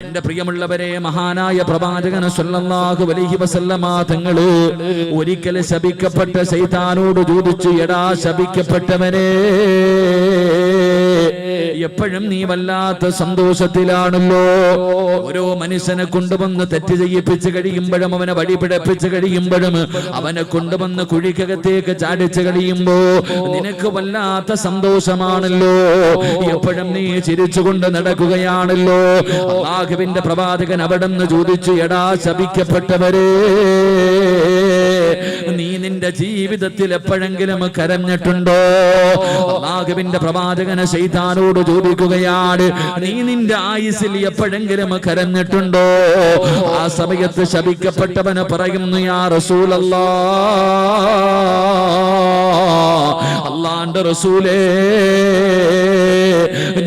എന്റെ പ്രിയമുള്ളവരെ, മഹാനായ പ്രവാചകൻ സല്ലല്ലാഹു അലൈഹി വസല്ലമ തങ്ങള് ഒരിക്കൽ ശപിക്കപ്പെട്ട ശൈത്താനോട് ചോദിച്ചു, എടാ ശപിക്കപ്പെട്ടവനെ, എപ്പോഴും നീ വല്ലാത്ത സന്തോഷത്തിലാണല്ലോ. ഓരോ മനുഷ്യനെ കൊണ്ടുവന്ന് തെറ്റ് ചെയ്യിപ്പിച്ച് കഴിയുമ്പോഴും, അവനെ വഴി പിഴപ്പിച്ച് കഴിയുമ്പോഴും, അവനെ കൊണ്ടുവന്ന് കുഴിക്കകത്തേക്ക് ചാടിച്ച് കഴിയുമ്പോ നിനക്ക് വല്ലാത്ത സന്തോഷമാണല്ലോ. എപ്പോഴും നീ ചിരിച്ചുകൊണ്ട് നടക്കുകയാണല്ലോ. അല്ലാഹുവിന്റെ പ്രവാചകൻ അവിടുന്ന് ചോദിച്ചു, എടാ ശപിക്കപ്പെട്ടവരെ, നീ നിന്റെ ജീവിതത്തിൽ എപ്പോഴെങ്കിലും കരഞ്ഞിട്ടുണ്ടോ? അല്ലാഹുവിന്റെ പ്രവാചകൻ ശൈത്താനോട് ചോദിക്കുകയാണ്, നീ നിന്റെ ആയുസ്സിൽ എപ്പോഴെങ്കിലും കരഞ്ഞിട്ടുണ്ടോ? ആ സമയത്ത് ശപിക്കപ്പെട്ടവന് പറയുന്നു, യാ റസൂലല്ലാഹ്, അല്ലാഹുവിന്റെ റസൂലേ,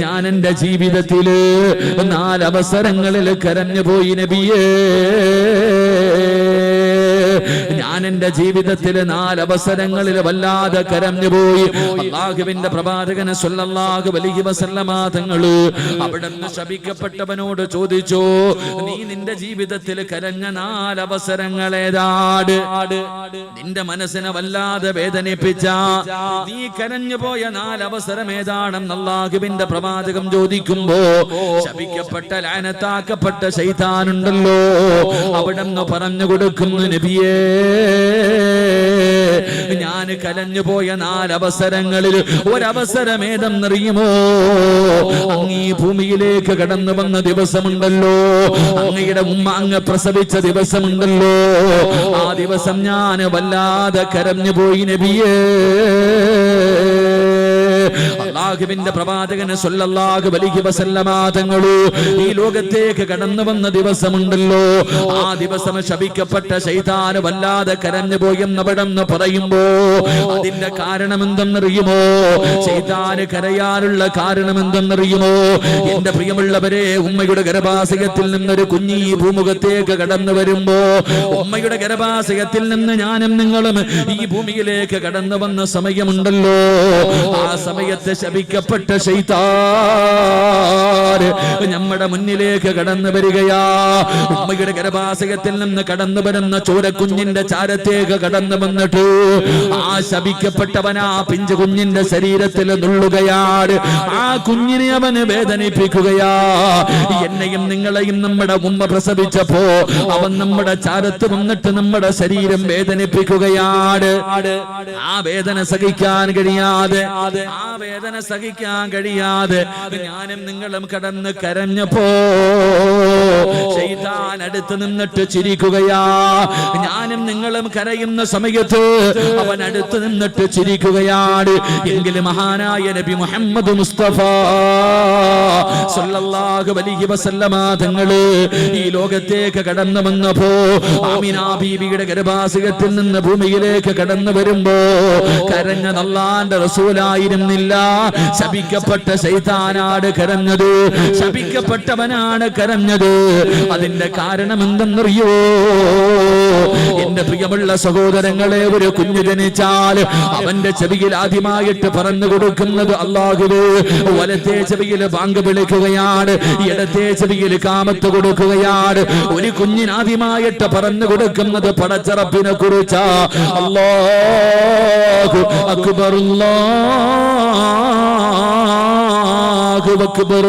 ഞാൻ എന്റെ ജീവിതത്തില് 4 അവസരങ്ങളിൽ കരഞ്ഞുപോയി നബിയേ. ഞാൻ എന്റെ ജീവിതത്തിൽ 4 അവസരങ്ങളിൽ വല്ലാതെ കരഞ്ഞുപോയി. അല്ലാഹുവിന്റെ പ്രവാചകൻ സല്ലല്ലാഹു അലൈഹി വസല്ലമ തങ്ങള് അവിടുന്ന് ശപിക്കപ്പെട്ടവനോട് ചോദിച്ചു, നീ നിന്റെ ജീവിതത്തിൽ കരഞ്ഞ 4 അവസരങ്ങൾ ഏതാണ്? നിന്റെ മനസ്സിനെ വല്ലാതെ വേദനിപ്പിച്ച, നീ കരഞ്ഞുപോയ 4 അവസരം ഏതാണെന്ന് അല്ലാഹുവിന്റെ പ്രവാചകം ചോദിക്കുമ്പോ, ശപിക്കപ്പെട്ട ലഅനത്താക്കപ്പെട്ട ശൈത്താനുണ്ടല്ലോ, അവിടുന്ന് പറഞ്ഞു കൊടുക്കുന്നു, നബിയേ, ഞാൻ കലഞ്ഞുപോയ 4 അവസരങ്ങളിൽ ഒരവസരം ഏതെന്നറിയുമോ? അങ്ങ് ഈ ഭൂമിയിലേക്ക് കടന്നു വന്ന ദിവസമുണ്ടല്ലോ, അങ്ങയുടെ ഉമ്മ അങ്ങ് പ്രസവിച്ച ദിവസമുണ്ടല്ലോ, ആ ദിവസം ഞാൻ വല്ലാതെ കരഞ്ഞുപോയി നബിയേ. അല്ലാഹുവിന്റെ പ്രവാചകൻ സല്ലല്ലാഹു അലൈഹി വസല്ലമ തങ്ങള് ഈ ലോകത്തേക്ക് കടന്നു വന്ന ദിവസമുണ്ടല്ലോ, ആ ദിവസം ശപിക്കപ്പെട്ട ശൈത്താൻ വല്ലാതെ കരഞ്ഞുപോയെന്ന് അവിടെന്ന് പറയുമ്പോ, അതിന്റെ കാരണം എന്തെന്നറിയുമോ? ശൈത്താന് കരയാനുള്ള കാരണം എന്തെന്നറിയുമോ? എന്റെ പ്രിയമുള്ളവരെ, ഉമ്മയുടെ ഗർഭാശയത്തിൽ നിന്നൊരു കുഞ്ഞി ഭൂമുഖത്തേക്ക് കടന്നു വരുമ്പോ, ഉമ്മയുടെ ഗർഭാശയത്തിൽ നിന്ന് ഞാനും നിങ്ങളും ഈ ഭൂമിയിലേക്ക് കടന്നു വന്ന സമയമുണ്ടല്ലോ, ആ സമയത്ത് ശപിക്കപ്പെട്ട ശൈത്താൻ നമ്മുടെ മുന്നിലേക്ക് കടന്നു വരികയാ. ഉമ്മയുടെ ഗർഭാശയത്തിൽ നിന്ന് കടന്നു വരുന്ന ചോരക്കുഞ്ഞിന്റെ ചാരത്തേക്ക് കടന്നു വന്നിട്ട് ആ ശപിക്കപ്പെട്ടവൻ ആ പിഞ്ചു കുഞ്ഞിന്റെ ശരീരത്തിൽ നുള്ളുകയാണ്. ആ കുഞ്ഞിനെ അവന് വേദനിപ്പിക്കുകയാ. എന്നെയും നിങ്ങളെയും നമ്മുടെ ഉമ്മ പ്രസവിച്ചപ്പോ അവൻ നമ്മുടെ ചാരത്ത് വന്നിട്ട് നമ്മുടെ ശരീരം വേദനിപ്പിക്കുകയാണ്. ആ വേദന സഹിക്കാൻ കഴിയാതെ, ആ വേദന സഹിക്കാൻ കഴിയാതെ ഞാനും നിങ്ങളും കടന്ന് കരഞ്ഞപ്പോ ശൈത്താൻ അടുത്ത് നിന്നിട്ട് ചിരിക്കുകയാ. ഞാനും നിങ്ങളും കരയുന്ന സമയത്ത് അവൻ അടുത്ത് നിന്നിട്ട് ചിരിക്കുകയാണ്. എങ്കിലും മഹാനായ നബി മുഹമ്മദ് മുസ്തഫ സല്ലല്ലാഹു അലൈഹി വസല്ലമ തങ്ങള് ഈ ലോകത്തേക്ക് കടന്നു വന്നപ്പോ, ആമിന ബീവിയുടെ ഗർഭാശയത്തിൽ നിന്ന് ഭൂമിയിലേക്ക് കടന്നു വരുമ്പോ കരഞ്ഞത് അല്ലാഹുവിന്റെ റസൂലായിരുന്നില്ല, ശപിക്കപ്പെട്ട ശൈത്താനാണ് കരഞ്ഞത്, ശപിക്കപ്പെട്ടവനാണ് കരഞ്ഞത്. അതിന്റെ കാരണം എന്തെന്നറിയോ? എന്റെ പ്രിയമുള്ള സഹോദരങ്ങളെ, ഒരു കുഞ്ഞു ജനിച്ചാൽ അവന്റെ ചെവിയിൽ ആദ്യമായിട്ട് പറഞ്ഞു കൊടുക്കുന്നത് അല്ലാഹുവേ, വലത്തെ ചെവിയിൽ ബാങ്ക് വിളിക്കുകയാണ്, ഇടത്തെ ചെവിയിൽ കാമത്ത് കൊടുക്കുകയാണ്. ഒരു കുഞ്ഞിന് ആദ്യമായിട്ട് പറഞ്ഞു കൊടുക്കുന്നത് പടച്ചറപ്പിനെ കുറിച്ചാ. അല്ലാഹു അക്ബർ, അല്ലാഹു അക്ബർ.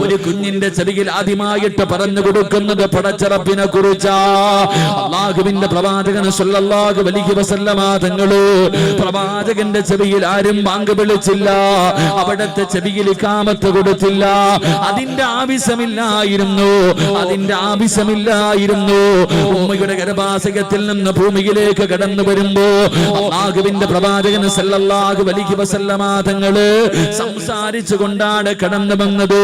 ഒരു കുഞ്ഞിന്റെ ചെവിയിൽ ആദ്യമായിട്ട് പറഞ്ഞു കൊടുക്കുന്നത് പടച്ചറപ്പിനെ കുറിച്ചാ. അല്ലാഹുവിന്റെ പ്രവാചകൻ സല്ലല്ലാഹു അലൈഹി വസല്ലമ തങ്ങള് പ്രവാചകന്റെ ചെവിയിൽ ആരും ബാങ്ക് വിളിച്ചില്ല, അവിടത്തെ ചെവിയിൽ കാമത്ത് കൊടുത്തില്ല. അതിന്റെ ആവശ്യമില്ലായിരുന്നു, അതിന്റെ ആവശ്യമില്ലായിരുന്നു. ഉമ്മയുടെ ഗർഭാശയത്തിൽ നിന്ന് ഭൂമിയിലേക്ക് കടന്നു വരുമ്പോ അല്ലാഹുവിന്റെ പ്രവാചകൻ സല്ലല്ലാഹു അലൈഹി വസല്ലമ തങ്ങള് സംസാരിച്ചു കൊണ്ടാണ് കടന്നു വന്നത്.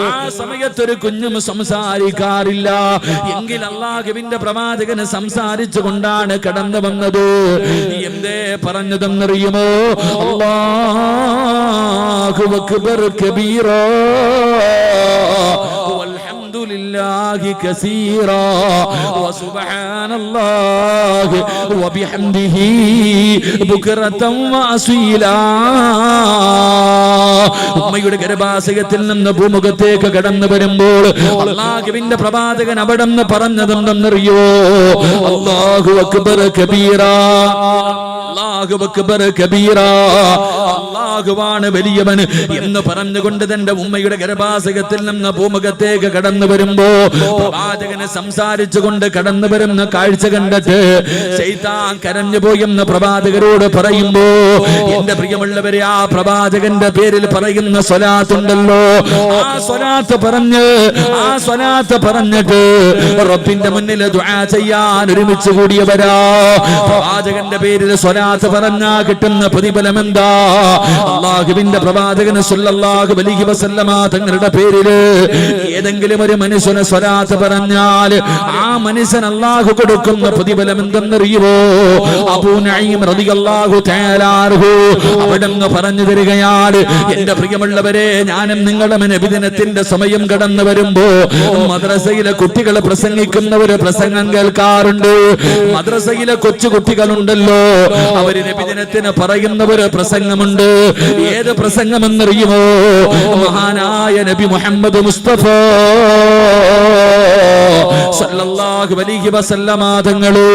ആ സമയത്തൊരു കുഞ്ഞും സംസാരിക്കാറില്ല, എങ്കിൽ അല്ലാഹുവിന്റെ പ്രവാചകന് സംസാരിച്ചു കൊണ്ടാണ് കടന്നു വന്നത്. എന്തേ പറഞ്ഞതെന്നറിയുമോ? അല്ലാഹു അക്ബർ കബീറാ വൽഹംദുലില്ലാഹി ബില്ലാഹി കസീറാ വസുബ്ഹാനല്ലാഹി വബിഹംദിഹി ബുക്റതൻ വഅസീലാ. ഉമ്മയുടെ ഗർഭാശയത്തിൽ നിന്ന് ഭൂമുഖത്തേക്ക് കടന്നു വരുമ്പോൾ അല്ലാഹുവിന്റെ പ്രവാചകൻ അവിടെ നിന്ന് പറഞ്ഞതെന്തെന്നറിയോ? അല്ലാഹു അക്ബർ കബീറാ, അല്ലാഹു അക്ബർ കബീറാ, അല്ലാഹുവാണ് വലിയവൻ എന്ന് പറഞ്ഞുകൊണ്ട് തന്റെ ഉമ്മയുടെ ഗർഭാശയത്തിൽ നിന്ന് ഭൂമുഖത്തേക്ക് കടന്നു വരുമ്പോ പ്രവാചകനെ സംസാരിച്ചുകൊണ്ട് കടന്നു വരുന്ന കാഴ്ച കണ്ടിട്ട് ശൈത്താൻ കരഞ്ഞു പോയെന്ന് പ്രവാചകരോട് പറയുമ്പോ, എന്റെ പ്രിയമുള്ളവരെ, ആ പ്രവാചകന്റെ പേരിൽ പറയുന്ന സ്വലാത്തുണ്ടല്ലോ, ആ സ്വലാത്ത് പറഞ്ഞിട്ട് റബ്ബിന്റെ മുന്നിൽ ദുആ ചെയ്യാൻ ഒരുമിച്ച് കൂടിയവരാ. പ്രവാചകന്റെ പേരിൽ സ്വലാത്ത് പറഞ്ഞാ കിട്ടുന്ന പ്രതിഫലം എന്താ? അല്ലാഹുവിന്റെ പ്രവാചകൻ സല്ലല്ലാഹു അലൈഹി വസല്ലമ തങ്ങളുടെ പേരിൽ ഏതെങ്കിലും ഒരു മനുഷ്യനെ സ്വലാത്ത് പറഞ്ഞാൽ ആ മനുഷ്യൻ അല്ലാഹു കൊടുക്കുന്ന പ്രതിഫലം എന്തെന്നറിയുമോ? അബൂ നഈം റളിയല്ലാഹു തആല അൻഹു അവിടുന്ന് പറഞ്ഞു തരികയാണ്, എന്റെ പ്രിയമുള്ളവരെ, ഞാനും നിങ്ങളും നബിദിനത്തിന്റെ സമയം കടന്നു വരുമ്പോ മദ്രസയിലെ കുട്ടികൾ പ്രസംഗിക്കുന്ന ഒരു പ്രസംഗം കേൾക്കാറുണ്ട്. മദ്രസയിലെ കൊച്ചു കുട്ടികളുണ്ടല്ലോ, അവര് നബിദിനത്തിന് പറയുന്ന ഒരു പ്രസംഗമുണ്ട്. ഏത് പ്രസംഗമെന്നറിയുമോ? മഹാനായ നബി മുഹമ്മദ് മുസ്തഫ സല്ലല്ലാഹു അലൈഹി വസല്ലമ തങ്ങള്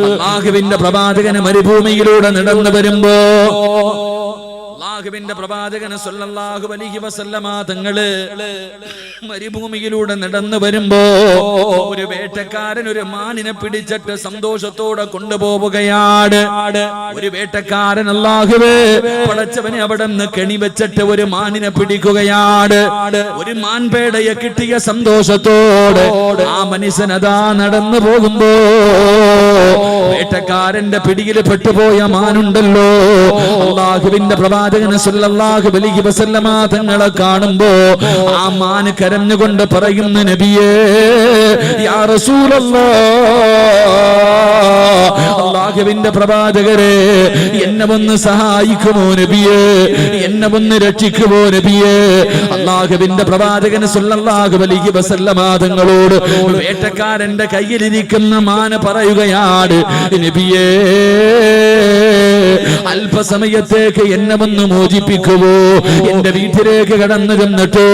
അല്ലാഹുവിന്റെ പ്രവാചകൻ മരുഭൂമിയിലൂടെ നടന്നു വരുമ്പോ, അല്ലാഹുവിന്റെ പ്രവാചകൻ സല്ലല്ലാഹു അലൈഹി വസല്ലമ തങ്ങള് മരുഭൂമിയിലൂടെ നടന്നു വരുമ്പോ ഒരു വേട്ടക്കാരൻ ഒരു മാനിനെ പിടിച്ചിട്ട് സന്തോഷത്തോടെ കൊണ്ടുപോവുകയാണ്. ഒരു വേട്ടക്കാരൻ അല്ലാഹുവേ പടച്ചവനെ അവിടെ നിന്ന് കെണി വെച്ചിട്ട് ഒരു മാനിനെ പിടിക്കുകയാണ്. ഒരു മാൻപേടയെ കിട്ടിയ സന്തോഷത്തോടെ ആ മനുഷ്യൻ അതാ നടന്നു പോകുമ്പോ വേട്ടക്കാരന്റെ പിടിയിൽ പെട്ടുപോയ മാനുണ്ടല്ലോ, അല്ലാഹുവിന്റെ പ്രവാചകൻ സല്ലല്ലാഹു അലൈഹി വസല്ലമ തങ്ങളെ കാണുമ്പോ ആ മാൻ കരഞ്ഞുകൊണ്ട് പറയുന്നു, നബിയേ യാ റസൂലല്ലാഹ്, അല്ലാഹുവിന്റെ പ്രവാചകരെ, എന്നെ ഒന്ന് സഹായിക്കുമോ നബിയേ, എന്നെ ഒന്ന് രക്ഷിക്കുമോ നബിയേ? അല്ലാഹുവിന്റെ പ്രവാചകൻ സല്ലല്ലാഹു അലൈഹി വസല്ലമ തങ്ങളോട് വേട്ടക്കാരന്റെ കയ്യിലിരിക്കുന്ന മാൻ പറയുകയാണ്, നബിയേ അല്പസമയത്തേക്ക് എന്നെ ഒന്ന് മോചിപ്പിക്കുവോ? എന്റെ വീട്ടിലേക്ക് കടന്നു ചെന്നിട്ട്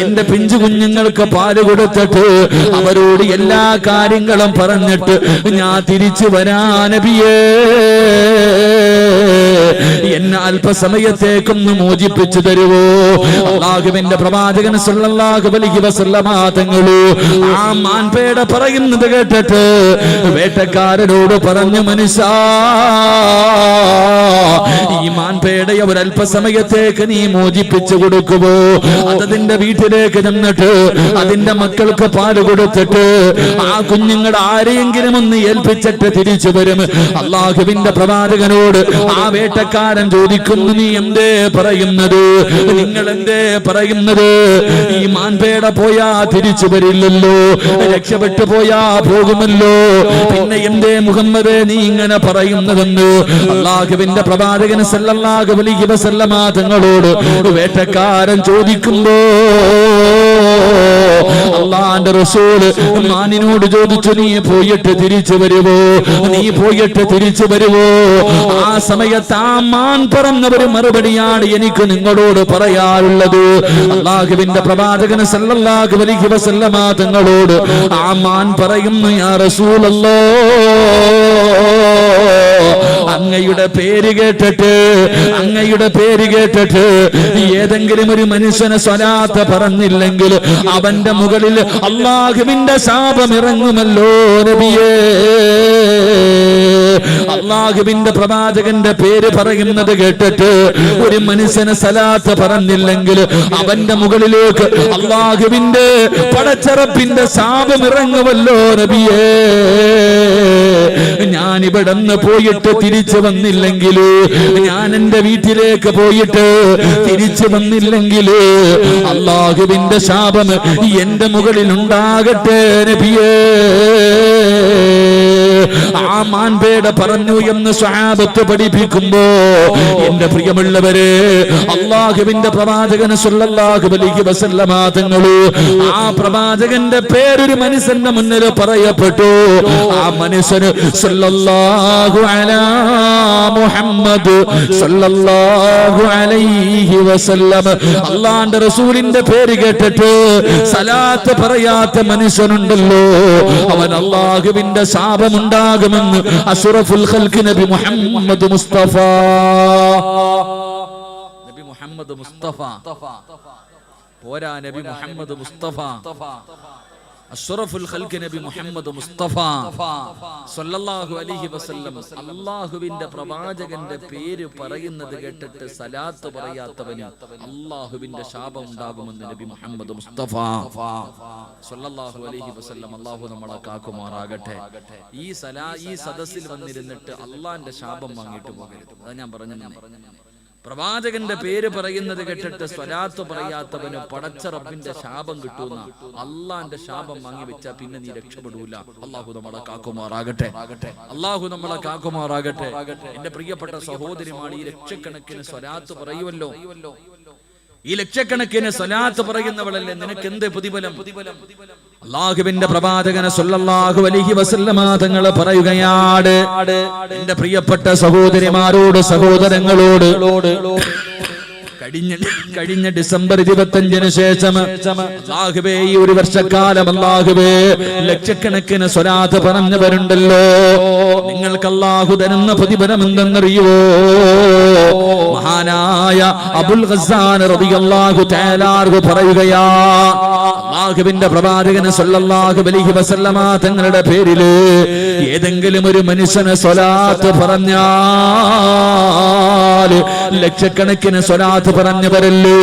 എന്റെ പിഞ്ചു കുഞ്ഞുങ്ങൾക്ക് പാല് കൊടുത്തിട്ട് അവരോട് എല്ലാ കാര്യങ്ങളും പറഞ്ഞിട്ട് ഞാൻ തിരിച്ചു വരാ നബിയേ, എന്നെ അല്പസമയത്തേക്കൊന്ന് മോചിപ്പിച്ചു തരുവോ? അല്ലാഹുവിന്റെ പ്രവാചകൻ സല്ലല്ലാഹു അലൈഹി വസല്ലമ തങ്ങള് ആ മാൻപേട പറയുന്നത് കേട്ടിട്ട് വേട്ടക്കാരനോട് പറഞ്ഞു, മനുഷ്യാ, ഈ മാൻപേടയെ ഒരല്പസമയത്തേക്ക് നീ മോചിപ്പിച്ചു കൊടുക്കുവോ? അതതിന്റെ വീട്ടിലേക്ക് ചെന്നിട്ട് അതിന്റെ മക്കൾക്ക് പാല് കൊടുത്തിട്ട് ആ കുഞ്ഞുങ്ങളുടെ ആരെയെങ്കിലും ഒന്ന് ഏൽപ്പിച്ചിട്ട് തിരിച്ചു വരും. അല്ലാഹുവിന്റെ പ്രവാചകനോട് ആ വേട്ടക്കാരൻ ചോദിക്കുന്നു, നീ എന്തേ പറയുന്നത്? നിങ്ങൾ എന്തേ പറയുന്നത്? ഈ മാൻപേട പോയാ തിരിച്ചു വരില്ലല്ലോ, രക്ഷപ്പെട്ടു പോയാ പോകുമല്ലോ, പിന്നെ എന്തേ മുഹമ്മദ് നീ ഇങ്ങനെ പറയുന്നതെന്ന് അല്ലാഹുവിന്റെ പ്രവാചകൻ സല്ലല്ലാഹു അലൈഹി വസല്ലമ തങ്ങളോട് വേട്ടക്കാരൻ ചോദിക്കുമ്പോ അല്ലാഹുവിന്റെ റസൂല് മാനിനോട് ചോദിച്ചു, നീ പോയിട്ട് തിരിച്ചു വരുവോ? നീ പോയിട്ട് തിരിച്ചു വരുവോ? ആ സമയത്ത് ആ മാൻ പറഞ്ഞ ഒരു മറുപടിയാണ് എനിക്ക് നിങ്ങളോട് പറയാറുള്ളത്. അല്ലാഹുവിന്റെ പ്രവാചകൻ സല്ലല്ലാഹു അലൈഹി വസല്ലമ തങ്ങളോട് ആ മാൻ പറയുന്നു, യാ റസൂലല്ലാഹ്, അങ്ങയുടെ പേര് കേട്ടിട്ട് ഏതെങ്കിലും ഒരു മനുഷ്യനെ സ്വലാത്ത് പറഞ്ഞില്ലെങ്കിൽ അവന്റെ മുകളിൽ അല്ലാഹുവിന്റെ ശാപം ഇറങ്ങുമല്ലോ നബിയേ. അല്ലാഹുവിന്റെ പ്രവാചകന്റെ പേര് പറയുന്നത് കേട്ടിട്ട് ഒരു മനുഷ്യനെ സ്വലാത്ത് പറഞ്ഞില്ലെങ്കിൽ അവന്റെ മുകളിലേക്ക് അല്ലാഹുവിന്റെ പടച്ചറപ്പിന്റെ ശാപം ഇറങ്ങുമല്ലോ നബിയേ. ഞാൻ ഇവിടെ നിന്ന് പോയിട്ട് തിരിച്ചു വന്നില്ലെങ്കിൽ, ഞാൻ എന്റെ വീട്ടിലേക്ക് പോയിട്ട് തിരിച്ചു വന്നില്ലെങ്കിൽ അല്ലാഹുവിന്റെ ശാപം എന്റെ മുകളിൽ ഉണ്ടാകട്ടെ നബിയേ. ആ മാൻപേട പറഞ്ഞു എന്ന് സ്വഹാബത്ത് പഠിപ്പിക്കുമ്പോ എന്റെ പ്രിയമുള്ളവരെ, അല്ലാഹുവിന്റെ പ്രവാചകൻ സ്വല്ലല്ലാഹു അലൈഹി വസല്ലമ തങ്ങള് ആ പ്രവാചകന്റെ പേരൊരു മനുഷ്യന്റെ മുന്നിൽ പറയപ്പെട്ടു. ആ മനുഷ്യന് സ്വല്ലല്ലാഹു അലാ മുഹമ്മദ് സ്വല്ലല്ലാഹു അലൈഹി വസല്ലം, അല്ലാഹുവിന്റെ റസൂലിന്റെ പേര് കേട്ടിട്ട് സലാത്ത് പറയാത്ത മനുഷ്യനുണ്ടല്ലോ, അവൻ അല്ലാഹുവിന്റെ ശാപമുണ്ടാകുമെന്ന് അഷ്റഫുൽ ഖൽഖ് നബി മുഹമ്മദ് മുസ്തഫ പോരാ, നബി മുഹമ്മദ് മുസ്തഫ അഷ്റഫുൽ ഖൽഖ് നബി മുഹമ്മദ് മുസ്തഫ സ്വല്ലല്ലാഹു അലൈഹി വസല്ലം അല്ലാഹുവിന്റെ പ്രവാചകന്റെ പേര് പറയുന്നത് കേട്ടിട്ട് സലാത്ത് പറയാത്തവന് അല്ലാഹുവിന്റെ ശാപം ഉണ്ടാകുമെന്ന് നബി മുഹമ്മദ് മുസ്തഫ സ്വല്ലല്ലാഹു അലൈഹി വസല്ലം. അല്ലാഹു നമ്മളെ കാക്കുമാറാകട്ടെ. ഈ സദസ്സിൽ വന്നിരുന്നിട്ട് അല്ലാഹുവിന്റെ ശാപം വാങ്ങിയിട്ട് പോകരുത്. അതാ ഞാൻ പറഞ്ഞു. പ്രവാചകന്റെ പേര് പറയുന്നത് കേട്ടിട്ട് സ്വലാത്ത് പറയാത്തവന് പടച്ച റബ്ബിന്റെ ശാപം കിട്ടുന്ന, അള്ളാന്റെ ശാപം വാങ്ങി വെച്ചാൽ പിന്നെ നീ രക്ഷപ്പെടൂല. അള്ളാഹു നമ്മളെ കാക്കുമാറാകട്ടെ. അള്ളാഹു നമ്മളെ കാക്കുമാറാകട്ടെ. എന്റെ പ്രിയപ്പെട്ട സഹോദരിമാർ, ഈ ലക്ഷക്കണക്കിന് സ്വലാത്ത് പറയുമല്ലോ, ഈ ലക്ഷക്കണക്കിന് സ്വലാത്ത് പറയുന്നവളല്ലേ, നിനക്ക് എന്ത് പ്രതിഫലം? അല്ലാഹുവിന്റെ പ്രവാചകൻ സ്വല്ലല്ലാഹു അലൈഹി വസല്ലമ തങ്ങൾ പറയുകയാണ്, എന്റെ പ്രിയപ്പെട്ട സഹോദരിമാരോട് സഹോദരങ്ങളോട്, കഴിഞ്ഞ ഡിസംബർ 25-ന് ശേഷം അല്ലാഹുവേ, ഈ ഒരു വർഷക്കാലം അല്ലാഹുവേ ലക്ഷക്കണക്കിന് സ്വലാത്ത് പറഞ്ഞവരുണ്ടല്ലോ, നിങ്ങൾക്ക് അല്ലാഹു തരുന്ന പ്രതിഫലം എന്തെന്നറിയോ? മഹാനായ അബുൽ ഖസ്സാൻ റളിയല്ലാഹു തആല അൻഹു പറയുകയാ, അല്ലാഹുവിന്റെ പ്രവാചകൻ സ്വല്ലല്ലാഹു അലൈഹി വസല്ലമ തങ്ങളുടെ പേരില് ഏതെങ്കിലും ഒരു മനുഷ്യനെ സ്വലാത്ത് പറഞ്ഞാൽ ലക്ഷക്കണക്കിന് സ്വലാത്ത് പറഞ്ഞവരല്ലേ,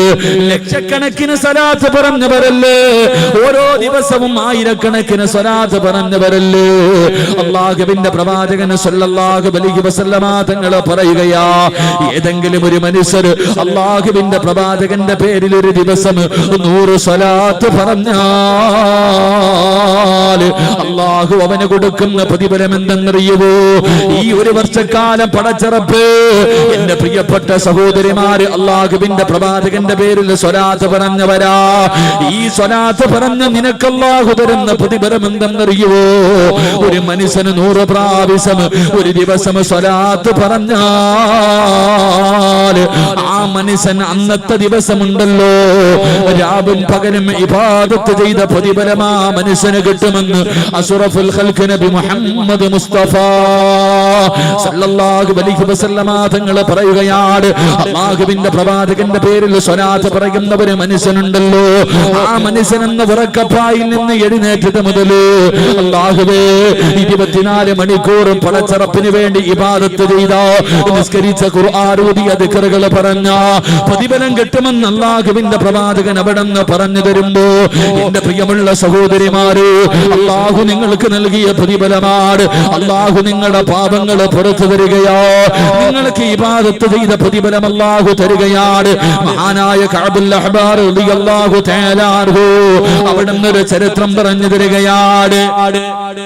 ലക്ഷക്കണക്കിന് സ്വലാത്ത് പറഞ്ഞവരല്ലേ, ഓരോ ദിവസവും ആയിരക്കണക്കിന് സ്വലാത്ത് പറഞ്ഞവരല്ലേ. അല്ലാഹുവിന്റെ പ്രവാചകൻ സ്വല്ലല്ലാഹു അലൈഹി വസല്ലമ തങ്ങൾ പറയുകയാ, ഏതെങ്കിലും ഒരു മനുഷ്യർ അല്ലാഹുവിന്റെ പ്രവാചകന്റെ പേരിൽ ഒരു ദിവസം 100 സ്വലാത്ത് പറഞ്ഞാൽ അല്ലാഹു അവന് കൊടുക്കുന്ന പ്രതിഫലം എന്തെന്നറിയുമോ? ഈ ഒരു വർഷക്കാലം പടച്ച റബ്ബേ, എന്റെ പ്രിയപ്പെട്ട സഹോദരിമാര് അല്ലാഹുവിന്റെ പ്രവാചകന്റെ പേരിൽ സ്വലാത്ത് പറഞ്ഞവരാ, ഈ സ്വലാത്ത് പറഞ്ഞ നിനക്ക് അല്ലാഹു തരുന്ന പ്രതിഫലം എന്തെന്നറിയുമോ? ഒരു മനുഷ്യന് 100 പ്രാവശ്യം ഒരു ദിവസം സ്വലാത്ത് പറഞ്ഞാൽ ആ മനുഷ്യൻ അന്നത്തെ ദിവസമുണ്ടല്ലോ, രാവും പകലും ഇബാദത്ത് ചെയ്ത പ്രതിഫലം ആ മനുഷ്യന് കിട്ടുമെന്ന് അഷ്റഫുൽ ഖൽഖ് നബി മുഹമ്മദ് മുസ്തഫ സല്ലല്ലാഹു അലൈഹി വസല്ലമ തങ്ങൾ പറയുകയാണ്, അല്ലാഹുവിന്റെ പ്രവാചകന്റെ പേരിൽ സ്വലാത്ത് പറയുന്ന ഒരു മനുഷ്യനുണ്ടല്ലോ, ആ മനുഷ്യൻ എന്ന ഉറക്കപ്പായിൽ നിന്ന് എഴുന്നേറ്റത് മുതൽ അല്ലാഹുവേ 24 മണിക്കൂറും പടച്ചറപ്പിന് വേണ്ടി ഇബാദത്ത് ചെയ്ത, നിസ്കരിച്ച, ഖുർആൻ ഓതിയ, ദിക്റുകൾ പറഞ്ഞ പ്രതിഫലം കിട്ടുമെന്ന് അല്ലാഹുവിന്റെ പ്രവാചകൻ അവിടെന്ന് പറഞ്ഞു തരുമ്പോ, എന്റെ പ്രിയമുള്ള സഹോദരിമാര്, അല്ലാഹു നിങ്ങൾക്ക് നൽകിയ പ്രതിഫലമാണ്. അല്ലാഹു നിങ്ങളുടെ പാപങ്ങൾ പുറത്തു തരികയോ, നിങ്ങൾക്ക് ഇബാദത്ത് ചെയ്ത പ്രതിഫലം അല്ലാഹു തരികയാണ്. മഹാനായ കഅബുൽ അഹ്ബാർ റളിയല്ലാഹു തആല അൻഹു അവിടുന്ന് ഒരു ചരിത്രം പറഞ്ഞു തരികയാണ്.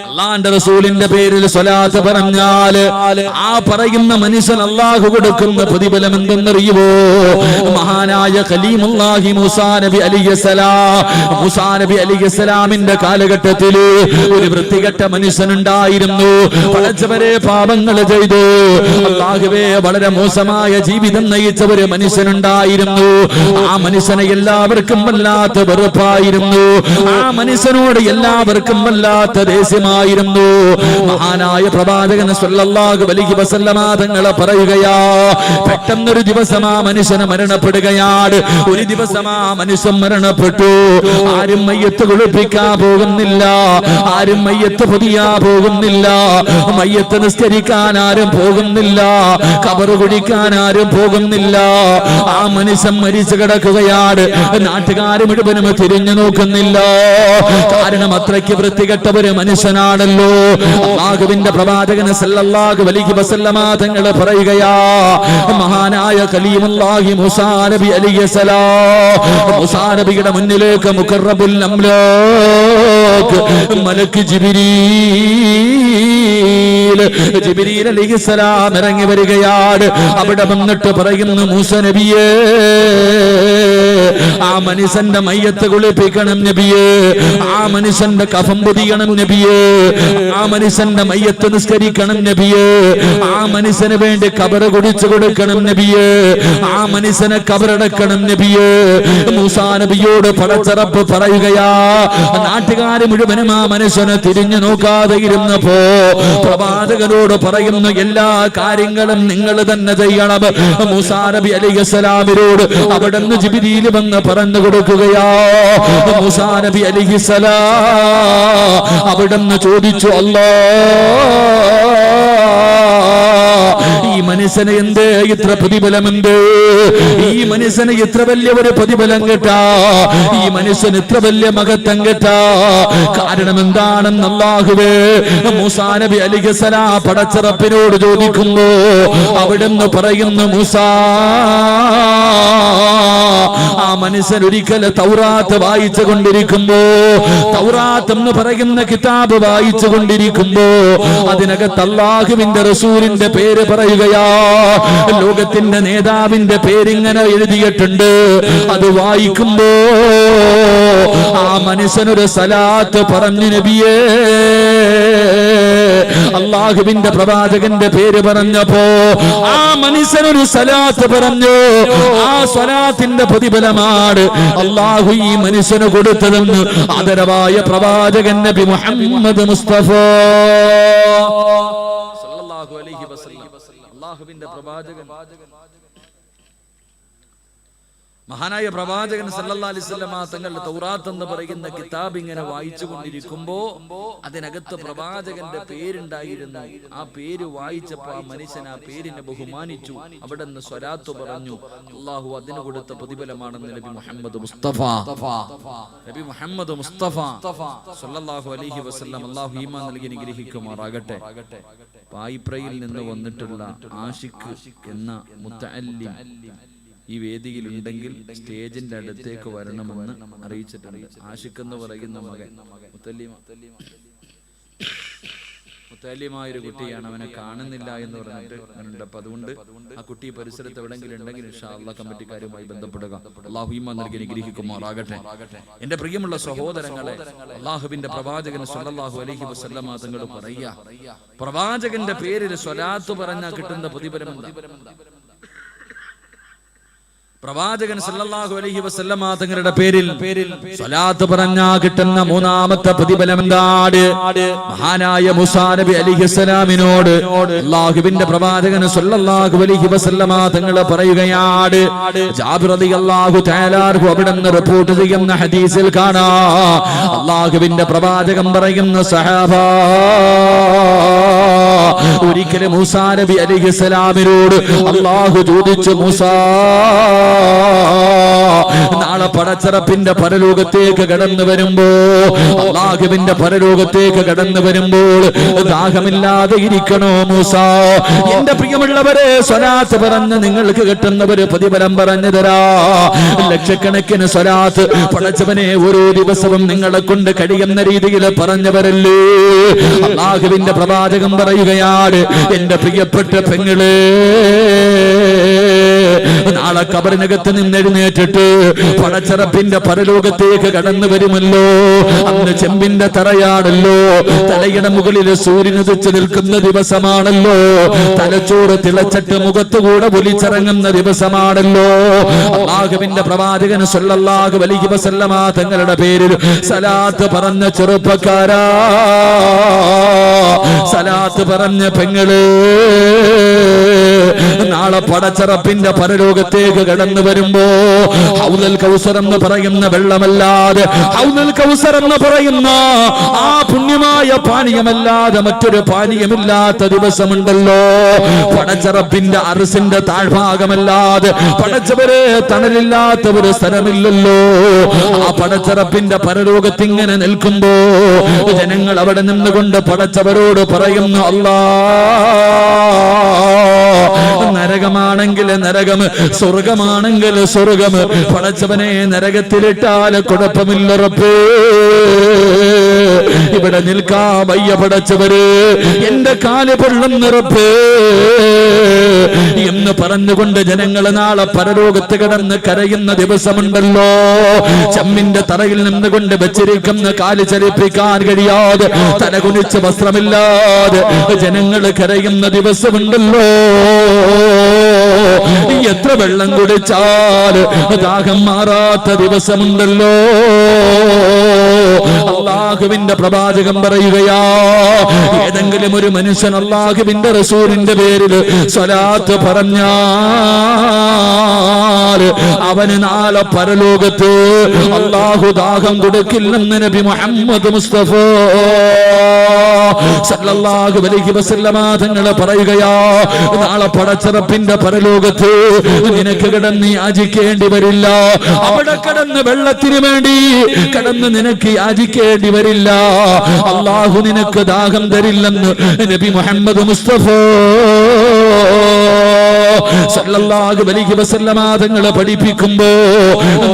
അല്ലാഹുവിന്റെ റസൂലിന്റെ പേരിൽ സ്വലാത്ത് പറഞ്ഞാൽ ആ പറയുന്ന മനുഷ്യൻ അല്ലാഹു കൊടുക്കുന്ന പ്രതിഫലം എന്തെന്നറിയുമോ? മഹാനായ ഖലീമുല്ലാഹി മൂസാ നബി അലൈഹിസ്സലാം, മൂസാ നബി അലൈഹിസ്സലാമിന്റെ കാലഘട്ടത്തിൽ ഒരു വൃത്തികെട്ട മനുഷ്യനുണ്ടായിരുന്നു. പടച്ചവരെ പാപങ്ങൾ ചെയ്തു, അല്ലാഹുവേ വളരെ മോശമായ ജീവിതം നയിച്ച ഒരു മനുഷ്യനുണ്ടായിരുന്നു. ആ മനുഷ്യനെ എല്ലാവർക്കും വല്ലാത്ത വെറുപ്പായിരുന്നു. ആ മനുഷ്യനോട് എല്ലാവർക്കും വല്ലാത്ത ദേഷ്യമായിരുന്നു. മഹാനായ പ്രവാചകൻ സ്വല്ലല്ലാഹു അലൈഹി വസല്ലമ തങ്ങൾ പറയുകയാ, പെട്ടെന്നൊരു ദിവസം ആ മനുഷ്യന് മരണപ്പെടുകയാണ്. ഒരു ദിവസം ആ മനുഷ്യൻ മരണപ്പെട്ടു. ആരും മയ്യത്ത് കുളിപ്പിക്കാൻ പോകുന്നില്ല, ആരും മയ്യത്ത് പൊതിയാ പോകുന്നില്ല, മയ്യത്ത് നിസ്കരിക്കാൻ ആരും പോകുന്നില്ല, ഖബർ കുഴിക്കാൻ ആരും പോകുന്നില്ല. ആ മനുഷ്യൻ മരിച്ചു കിടക്കുകയാണ്. നാട്ടുകാർ മുഴുവനും തിരിഞ്ഞു നോക്കുന്നില്ല. കാരണം അത്രയ്ക്ക് വൃത്തികെട്ട ഒരു മനുഷ്യനാണല്ലോ. അല്ലാഹുവിന്റെ പ്രവാചകൻ സല്ലല്ലാഹു അലൈഹി വസല്ലമ തങ്ങൾ പറയുകയാ, മഹാനായ കലീമുല്ലാഹി മൂസാ നബി അലൈഹിസ്സലാം, മൂസാ നബിയുടെ മുന്നിലേക്ക് മുഖറബുൽ അംലാഖ് മലക്ക് ജിബ്രീൽ മക്കയിൽ ജിബ്രീൽ അലൈഹിസ്സലാം ഇറങ്ങി വരികയാണ്. അവിടെ വന്നിട്ട് പറയുന്നു, മൂസ നബിയേ, ആ മനുഷ്യന്റെ മയ്യത്ത് കുളിപ്പിക്കണം നബിയേ, ആ മനുഷ്യന്റെ കഫം പൊതിയണം നബിയേ, ആ മനുഷ്യന്റെ മയ്യത്ത് നിസ്കരിക്കണം നബിയേ, ആ മനുഷ്യന് വേണ്ടി ഖബർ കുടിച്ചു കൊടുക്കണം നബിയേ, ആ മനുഷ്യനെ ഖബറടക്കണം നബിയേ. മൂസാ നബിയോട് പടച്ചറപ്പ് പറയുകയാ. നാട്ടുകാര് മുഴുവനും ആ മനുഷ്യനെ തിരിഞ്ഞു നോക്കാതെ ഇരുന്നപ്പോ പ്രവാചകനോട് പറയുന്നു, എല്ലാ കാര്യങ്ങളും നിങ്ങൾ തന്നെ ചെയ്യണം. മൂസാ നബി അലൈഹിസ്സലാമിനോട് അവിടുന്ന് ജിബ്രീൽ വന്ന് പറഞ്ഞു കൊടുക്കുകയാ. മൂസാ നബി അലൈഹിസ്സലാം അവിടുന്ന് ചോദിച്ചു, ഈ മനുഷ്യന് എന്ത് ഇത്ര പ്രതിഫലമുണ്ട്? ഈ മനുഷ്യന് ഇത്ര വലിയ ഒരു പ്രതിഫലം കേട്ടാ, ഈ മനുഷ്യന് ഇത്ര വലിയ മഹത്വം കേട്ടാ, കാരണം എന്താണെന്ന് അല്ലാഹുവേ മൂസാ നബി അലൈഹിസ്സലാം പടച്ചറപ്പിനോട് ചോദിക്കുമ്പോ അവിടുന്ന് പറയുന്നു, മൂസാ, ആ മനുഷ്യൻ ഒരിക്കൽ തൗറാത്ത് വായിച്ചു കൊണ്ടിരിക്കുമ്പോ, തൗറാത്ത് എന്ന് പറയുന്ന കിതാബ് വായിച്ചു കൊണ്ടിരിക്കുമ്പോ അതിനകത്ത് അല്ലാഹുവിന്റെ റസൂലിന്റെ പേര് പറയുകയാ. ലോകത്തിന്റെ നേതാവിന്റെ പേരിങ്ങനെ എഴുതിയിട്ടുണ്ട്. അത് വായിക്കുമ്പോ ആ മനുഷ്യനൊരു സലാത്ത് പറഞ്ഞു നബിയേ. അല്ലാഹുവിന്റെ പ്രവാചകന്റെ പേര് പറഞ്ഞപ്പോ ആ മനുഷ്യനൊരു സലാത്ത് പറഞ്ഞു. ആ സ്വലാത്തിന്റെ പ്രതിഫലമാണ് അല്ലാഹു ഈ മനുഷ്യന് കൊടുത്തതെന്ന് ആദരവായ പ്രവാചകൻ നബി മുഹമ്മദ് മുസ്തഫ സല്ലല്ലാഹു അലൈഹി വസല്ലം. അല്ലാഹുവിന്റെ പ്രവാചകൻ, മഹാനായ പ്രവാചകൻ സല്ലല്ലാഹു അലൈഹി വസല്ലം തങ്ങളുടെ തൗറാത്ത് എന്ന് പറയുന്ന കിതാബ് ഇങ്ങനെ വായിച്ചു കൊണ്ടിരിക്കുമ്പോ അതിനകത്ത് പ്രവാചകന്റെ പേരുണ്ടായിരുന്നു. ആ പേര് വായിച്ചപ്പോ ആ മനുഷ്യൻ ആ പേരിനെ ബഹുമാനിച്ചു. അവിടെ നിന്ന് സ്വലാത്ത് പറഞ്ഞു. അല്ലാഹു അതിന് കൊടുത്ത പ്രതിഫലമാണെന്ന് നബി മുഹമ്മദ് മുസ്തഫ സല്ലല്ലാഹു അലൈഹി വസല്ലം. അല്ലാഹു ഈമാൻ നൽകി അനുഗ്രഹിക്കുമാറാകട്ടെ. പായിപ്രയിൽ നിന്ന് വന്നിട്ടുള്ള ആഷിഖ് എന്ന മുത്തഅല്ലിം ഈ വേദിയിൽ ഉണ്ടെങ്കിൽ സ്റ്റേജിന്റെ അടുത്തേക്ക് വരണമെന്ന് അറിയിച്ചിട്ടുണ്ട്. ആഷിഖ് എന്ന് പറയുന്ന മകൻ മുത്തല്ലിമായൊരു കുട്ടിയാണ്. അവനെ കാണുന്നില്ല എന്ന് പറഞ്ഞിട്ട് ഉണ്ട്. അപ്പൊ അതുകൊണ്ട് ആ കുട്ടി പരിസരത്ത് എവിടെങ്കിലും ഉണ്ടെങ്കിൽ ഇൻഷാ അല്ലാഹ് കമ്മിറ്റിക്കാരുമായി ബന്ധപ്പെടുക. അല്ലാഹു ഈമാൻ നൽകി അനുഗ്രഹിക്കുമാറാകട്ടെ. എന്റെ പ്രിയമുള്ള സഹോദരങ്ങളെ, അല്ലാഹുവിന്റെ പ്രവാചകൻ സല്ലല്ലാഹു അലൈഹി വസല്ലം തങ്ങൾ പറയാ, പ്രവാചകന്റെ പേരിൽ സ്വലാത്ത് പറഞ്ഞാൽ കിട്ടുന്ന പ്രതിഫലം എന്താ? പ്രവാചകൻ സല്ലല്ലാഹു അലൈഹി വസല്ലം തങ്ങളുടെ പേരിൽ സ്വലാത്ത് പറഞ്ഞാ കിട്ടുന്ന മൂന്നാമത്തെ പ്രതിഫലം എന്താണ്? മഹാനായ മൂസാ നബി അലൈഹിസ്സലാമിനോട് അല്ലാഹുവിന്റെ പ്രവാചകൻ സല്ലല്ലാഹു അലൈഹി വസല്ലം തങ്ങൾ പറയുകയാണ്. ജാബിർ റളിയല്ലാഹു തആല അവിടുന്ന് റിപ്പോർട്ട് ചെയ്യുന്ന ഹദീസിൽ കാണാം, അല്ലാഹുവിന്റെ പ്രവാചകൻ പറയുന്ന സഹാബാ, ഒരിക്കലും മൂസാ നബി അലൈഹിസ്സലാമിനോട് അല്ലാഹു ചോദിച്ചു, മൂസാ, നാളെ പടച്ചറപ്പിന്റെ പരലോകത്തേക്ക് കടന്നു വരുമ്പോ, അല്ലാഹുവിന്റെ പരലോകത്തേക്ക് കടന്നു വരുമ്പോൾ ദാഹമില്ലാതെ ഇരിക്കണോ മൂസാ? എന്റെ പ്രിയമുള്ളവരെ, സ്വലാത്ത് പറഞ്ഞ് നിങ്ങൾക്ക് കിട്ടുന്നവര് പ്രതിഫലം പറഞ്ഞു തരാ. ലക്ഷക്കണക്കിന് സ്വലാത്ത് പടച്ചവനെ ഓരോ ദിവസവും നിങ്ങളെ കൊണ്ട് കഴിയുന്ന രീതിയിൽ പറഞ്ഞവരല്ലേ. അല്ലാഹുവിന്റെ പ്രവാചകൻ പറയുകയാണ്, എന്റെ പ്രിയപ്പെട്ട പെങ്ങളെ, നാളെ ഖബറിനകത്ത് നിന്നെഴുന്നേറ്റിട്ട് പടച്ചറപ്പിന്റെ പരലോകത്തേക്ക് കടന്നു വരുമല്ലോ. അന്ന് ചെമ്പിന്റെ തറയാണല്ലോ, തലയുടെ മുകളിൽ സൂര്യൻ ഉദിച്ചു നിൽക്കുന്ന ദിവസമാണല്ലോ, തലച്ചോറ് തിളച്ചിട്ട് മുഖത്തുകൂടെ ഒലിച്ചിറങ്ങുന്ന ദിവസമാണല്ലോ. അല്ലാഹുവിന്റെ പ്രവാചകൻ സല്ലല്ലാഹു അലൈഹി വസല്ലം തങ്ങളുടെ പേരിൽ സലാത്ത് പറഞ്ഞ ചെറുപ്പക്കാരാ, സലാത്ത് പറഞ്ഞ പെങ്ങള്, നാളെ പടച്ചറപ്പിന്റെ പരലോകത്തേക്ക് കടന്നു വരുമ്പോ ഹൗദുൽ കൗസർ എന്ന് പറയുന്ന വെള്ളമല്ലാതെ, ഹൗദുൽ കൗസർ എന്ന് പറയുന്ന ആ പുണ്യമായ പാനീയമല്ലാതെ മറ്റൊരു പാനീയമില്ലാത്ത ദിവസമുണ്ടല്ലോ. പടച്ചറപ്പിന്റെ അർസിന്റെ താഴ്ഭാഗമല്ലാതെ പടച്ചവരെ തണലില്ലാത്ത ഒരു സ്ഥലമില്ലല്ലോ. ആ പടച്ചറപ്പിന്റെ പരലോകത്തിങ്ങനെ നിൽക്കുമ്പോ ജനങ്ങൾ അവിടെ നിന്നുകൊണ്ട് പടച്ചവരോട് പറയുന്നു, അല്ലാ, നരകമാണെങ്കിൽ നരകം, സ്വർഗമാണെങ്കിൽ സ്വർഗം, പടച്ചവനെ നരകത്തിലിട്ടാൽ കുഴപ്പമില്ല റബ്ബേ, ഇവിടെ നിൽക്കാ വയ്യ പടച്ചവര്, എന്റെ കാല് പൊള്ളുന്ന റബ്ബേ എന്ന് പറഞ്ഞുകൊണ്ട് ജനങ്ങള് നാളെ പരലോകത്ത് കിടന്ന് കരയുന്ന ദിവസമുണ്ടല്ലോ. ചമ്മിന്റെ തറയിൽ നിന്നുകൊണ്ട് വെച്ചിരിക്കുന്ന കാല് ചലിപ്പിക്കാൻ കഴിയാതെ തലകുനിച്ച് വസ്ത്രമില്ലാതെ ജനങ്ങള് കരയുന്ന ദിവസമുണ്ടല്ലോ. എത്ര വെള്ളം കുടിച്ചാൽ ദാഹം മാറാത്ത ദിവസമുണ്ടല്ലോ. അല്ലാഹുവിന്റെ പ്രവാചകൻ പറയുകയാ, ഏതെങ്കിലും ഒരു മനുഷ്യൻ അല്ലാഹുവിന്റെ റസൂലിന്റെ പേരിൽ സ്വലാത്ത് പറഞ്ഞാൽ അവന് നാളെ പരലോകത്ത് അല്ലാഹു ദാഹം കൊടുക്കില്ലെന്ന് നബി മുഹമ്മദ് മുസ്തഫ സല്ലല്ലാഹു അലൈഹി വസല്ലമ തങ്ങൾ പറയുകയാ. നാളെ പടച്ചറപ്പിന്റെ പരലോകത്ത് നിനക്ക് കിടന്ന് യാചിക്കേണ്ടി വരില്ല. അവിടെ കിടന്ന് വെള്ളത്തിന് വേണ്ടി കിടന്ന് നിനക്ക് യാചിക്കേണ്ടി വരില്ല. അല്ലാഹു നിനക്ക് ദാഹം തരില്ലെന്ന് നബി മുഹമ്മദ് മുസ്തഫ സല്ലല്ലാഹു അലൈഹി വസല്ലമ തങ്ങൾ പഠിപ്പിക്കുമ്പോ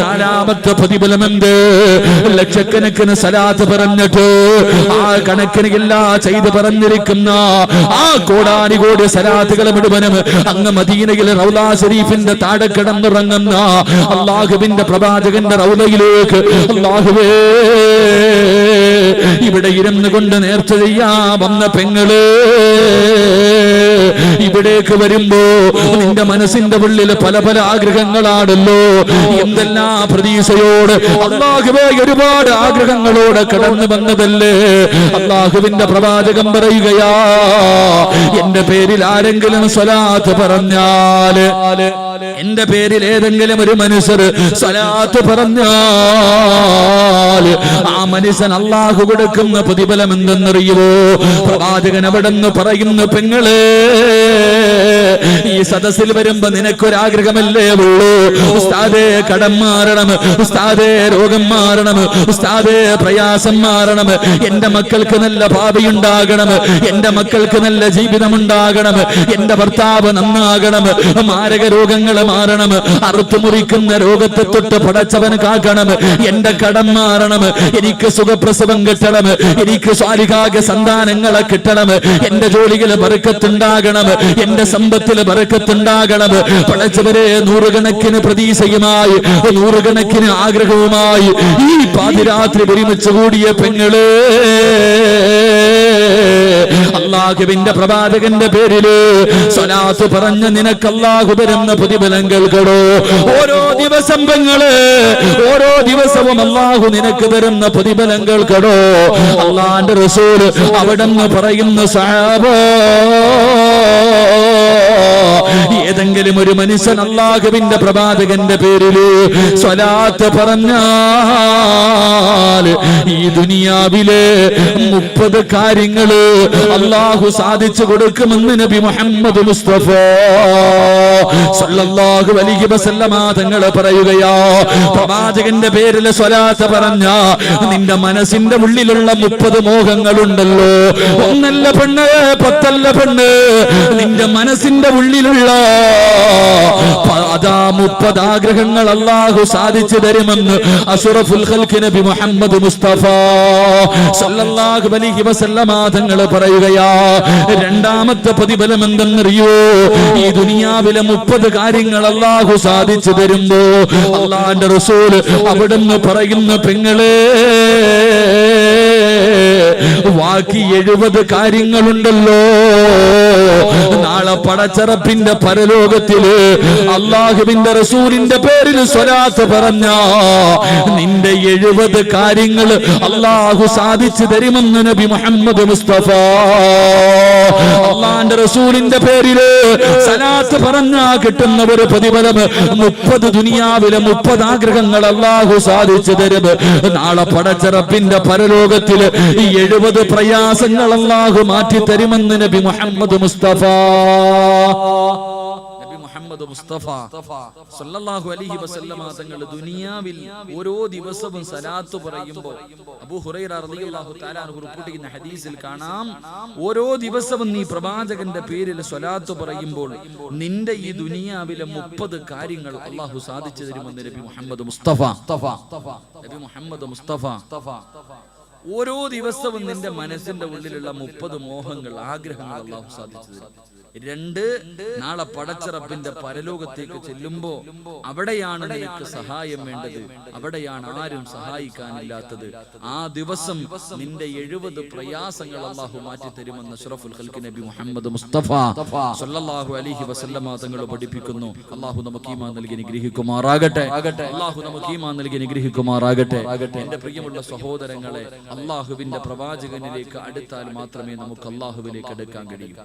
നാലാമത്തെ പ്രതിഫലമെന്ത്? ലക്ഷക്കണക്കിന് സലാത്ത് പറഞ്ഞിട്ട് ആ കണക്കിന് എല്ലാ ചെയ്ത് പറഞ്ഞിരിക്കുന്ന ആ കോടാനുകോടി സലാത്തുകൾ മുഴുവനും അങ്ങ് മദീനയിലെ റൗള ശരീഫിന്റെ താഴെ കിടന്നുറങ്ങുന്ന അല്ലാഹുവിന്റെ പ്രവാചകന്റെ റൗളയിലേക്ക് അല്ലാഹുവേ ഇവിടെ ഇരുന്ന് കൊണ്ട് നേർച്ച ചെയ്യാ വന്ന പെങ്ങള് ഇവിടേക്ക് വരുമ്പോ നിന്റെ മനസ്സിന്റെ ഉള്ളിൽ പല പല ആഗ്രഹങ്ങളാണല്ലോ. എന്തെല്ലാം പ്രതീക്ഷയോട് അല്ലാഹുവേ ഒരുപാട് ആഗ്രഹങ്ങളോട് കടന്നു വന്നതല്ലേ. അല്ലാഹുവിന്റെ പ്രവാചകൻ പറയുകയാ, എന്റെ പേരിൽ ആരെങ്കിലും സ്വലാത്ത് പറഞ്ഞാല്, എന്റെ പേരിൽ ഏതെങ്കിലും ഒരു മനുഷ്യർ സ്വലാത്ത് പറഞ്ഞാൽ ആ മനുഷ്യൻ അല്ലാഹു കൊടുക്കുന്ന പ്രതിഫലം എന്തെന്നറിയുമോ? പ്രവാചകൻ അവിടെ നിന്ന് പറയുന്നു, പെങ്ങളെ ഈ സദസ്സിൽ വരുമ്പോ നിനക്കൊരാഗ്രഹമല്ലേ ഉള്ളൂ, ഉസ്താദേ കടം മാറണം, ഉസ്താദേ രോഗം മാറണം, ഉസ്താദേ പ്രയാസം മാറണം, എന്റെ മക്കൾക്ക് നല്ല ഭാവിയുണ്ടാകണം, എന്റെ മക്കൾക്ക് നല്ല ജീവിതമുണ്ടാകണം, എന്റെ ഭർത്താവ് നന്നാകണം, മാരക രോഗങ്ങൾ മാറണം, അറുത്തുമുറിക്കുന്ന രോഗത്തെ തൊട്ട് പടച്ചവൻ കാക്കണം, എന്റെ കടം മാറണം, എനിക്ക് സുഖപ്രസവം കിട്ടണം, എനിക്ക് സ്വാലിഹാക സന്താനങ്ങളെ കിട്ടണം, എന്റെ ജോലിയിൽ ബർക്കത്തുണ്ടാകണം, എന്റെ സമ്പത്തിൽ ബർക്കത്തുണ്ടാകണം. പടച്ചവരെ നൂറുകണക്കിന് പ്രതീക്ഷയുമായി നൂറുകണക്കിന് ആഗ്രഹവുമായി ഈ പാതിരാത്രി ഒരുമിച്ച് കൂടിയ പെങ്ങള് അല്ലാഹുവിന്റെ പ്രവാചകന്റെ പേരില് സ്വലാത്ത് പറഞ്ഞ നിനക്ക് അല്ലാഹു തരുന്ന പ്രതിഫലം കേൾക്കണോ? ഓരോ ദിവസം പെങ്ങള് ഓരോ ദിവസവും അല്ലാഹു നിനക്ക് തരുന്ന പ്രതിഫലം കേൾക്കണോ? അല്ലാഹുവിന്റെ റസൂൽ അവിടെന്ന് പറയുന്ന സഹാബ, ഏതെങ്കിലും ഒരു മനുഷ്യൻ അല്ലാഹുവിന്റെ പ്രവാചകന്റെ പേരില് സ്വലാത്ത് പറഞ്ഞാൽ ഈ ദുനിയാവിലെ 30 കാര്യങ്ങള് അല്ലാഹു സാധിച്ചു കൊടുക്കുമെന്ന് നബി മുഹമ്മദ് മുസ്തഫ സല്ലല്ലാഹു അലൈഹി വസല്ലമ തങ്ങൾ പറയുകയാ. പ്രവാചകന്റെ പേരിൽ സ്വലാത്ത് പറഞ്ഞ നിന്റെ മനസ്സിന്റെ ഉള്ളിലുള്ള 30 മോഹങ്ങളുണ്ടല്ലോ, ഒന്നല്ല പെണ്ണ് 10 പെണ്ണ്, നിന്റെ മനസ്സിന്റെ ഉള്ളിലുള്ള അതാ 30 ആഗ്രഹങ്ങൾ അല്ലാഹു സാധിച്ചു തരുമെന്ന് അഷ്റഫുൽ ഖൽഖ് നബി മുഹമ്മദ് മുസ്തഫ സല്ലല്ലാഹു അലൈഹി വസല്ലമ തങ്ങൾ പറയുകയാ. രണ്ടാമത്തെ പ്രതിഫലം എന്തെന്നറിയോ? ഈ ദുനിയാവിലെ 30 കാര്യങ്ങൾ അല്ലാഹു സാധിച്ചു തരുമ്പോ അല്ലാഹുവിന്റെ റസൂൽ അവിടുന്ന് പറയുന്ന പെങ്ങളെ ബാക്കി 70 കാര്യങ്ങളുണ്ടല്ലോ. നാളെ പടച്ചറപ്പിന്റെ പരലോകത്തില് അല്ലാഹുവിന്റെ റസൂലിന്റെ പേരിൽ സ്വലാത്ത് പറഞ്ഞ നിന്റെ 70 കാര്യങ്ങൾ അല്ലാഹു സാധിച്ചു തരുമെന്ന് നബി മുഹമ്മദ് മുസ്തഫ. അല്ലാഹുവിന്റെ റസൂലിന്റെ പേരില് സ്വലാത്ത് പറഞ്ഞാ കിട്ടുന്ന ഒരു പ്രതിഫലം 30 ദുനിയാവിലെ 30 ആഗ്രഹങ്ങൾ അല്ലാഹു സാധിച്ചു തരും. നാളെ പടച്ചറപ്പിന്റെ പരലോകത്തില് 70 പ്രയാസങ്ങൾ അല്ലാഹു മാറ്റി തരുമെന്ന് നബി മുഹമ്മദ് മുസ്തഫ. നബി മുഹമ്മദ് മുസ്തഫ സല്ലല്ലാഹു അലൈഹി വസല്ലമ തങ്ങൾ ദുനിയാവിൽ ഓരോ ദിവസവും സലാത്ത് പറയുമ്പോൾ അബൂ ഹുറൈറ റളിയല്ലാഹു തആല അൻഹു റിപ്പോർട്ട് ചെയ്യുന്ന ഹദീസിൽ കാണാം, ഓരോ ദിവസവും നീ പ്രവാചകന്റെ പേരിൽ സ്വലാത്ത് പറയുമ്പോൾ നിന്റെ ഈ ദുനിയാവിലെ 30 കാര്യങ്ങൾ അല്ലാഹു സാധിച്ചു തരുമെന്ന് നബി മുഹമ്മദ് മുസ്തഫ. നബി മുഹമ്മദ് മുസ്തഫ ഓരോ ദിവസവും നിന്റെ മനസ്സിന്റെ ഉള്ളിലുള്ള 30 മോഹങ്ങൾ, ആഗ്രഹങ്ങൾ അല്ലാഹു സാധിച്ചു തരും. 2, നാളെ പടച്ചറപ്പിന്റെ പരലോകത്തേക്ക് ചെല്ലുമ്പോ അവിടെയാണ് നിനക്ക് സഹായം വേണ്ടത്, അവിടെയാണ് ആരും സഹായിക്കാനില്ലാത്തത്. ആ ദിവസം നിന്റെ 70 പ്രയാസങ്ങൾ അല്ലാഹു മാറ്റി തരുമെന്ന് അഷ്റഫുൽ ഖൽഖ് നബി മുഹമ്മദ് മുസ്തഫ സ്വല്ലല്ലാഹു അലൈഹി വസല്ലമ തങ്ങൾ പഠിപ്പിക്കുന്നു. അല്ലാഹു നമുക്ക് ഈമാൻ നൽകി അനുഗ്രഹിക്കുമാറാകട്ടെ. അല്ലാഹു നമുക്ക് ഈമാൻ നൽകി അനുഗ്രഹിക്കുമാറാകട്ടെ. എന്റെ പ്രിയമുള്ള സഹോദരങ്ങളെ, അല്ലാഹുവിന്റെ പ്രവാചകനിലേക്ക് അടുത്താൽ മാത്രമേ നമുക്ക് അല്ലാഹുവിലേക്ക് അടുക്കാൻ കഴിയൂ.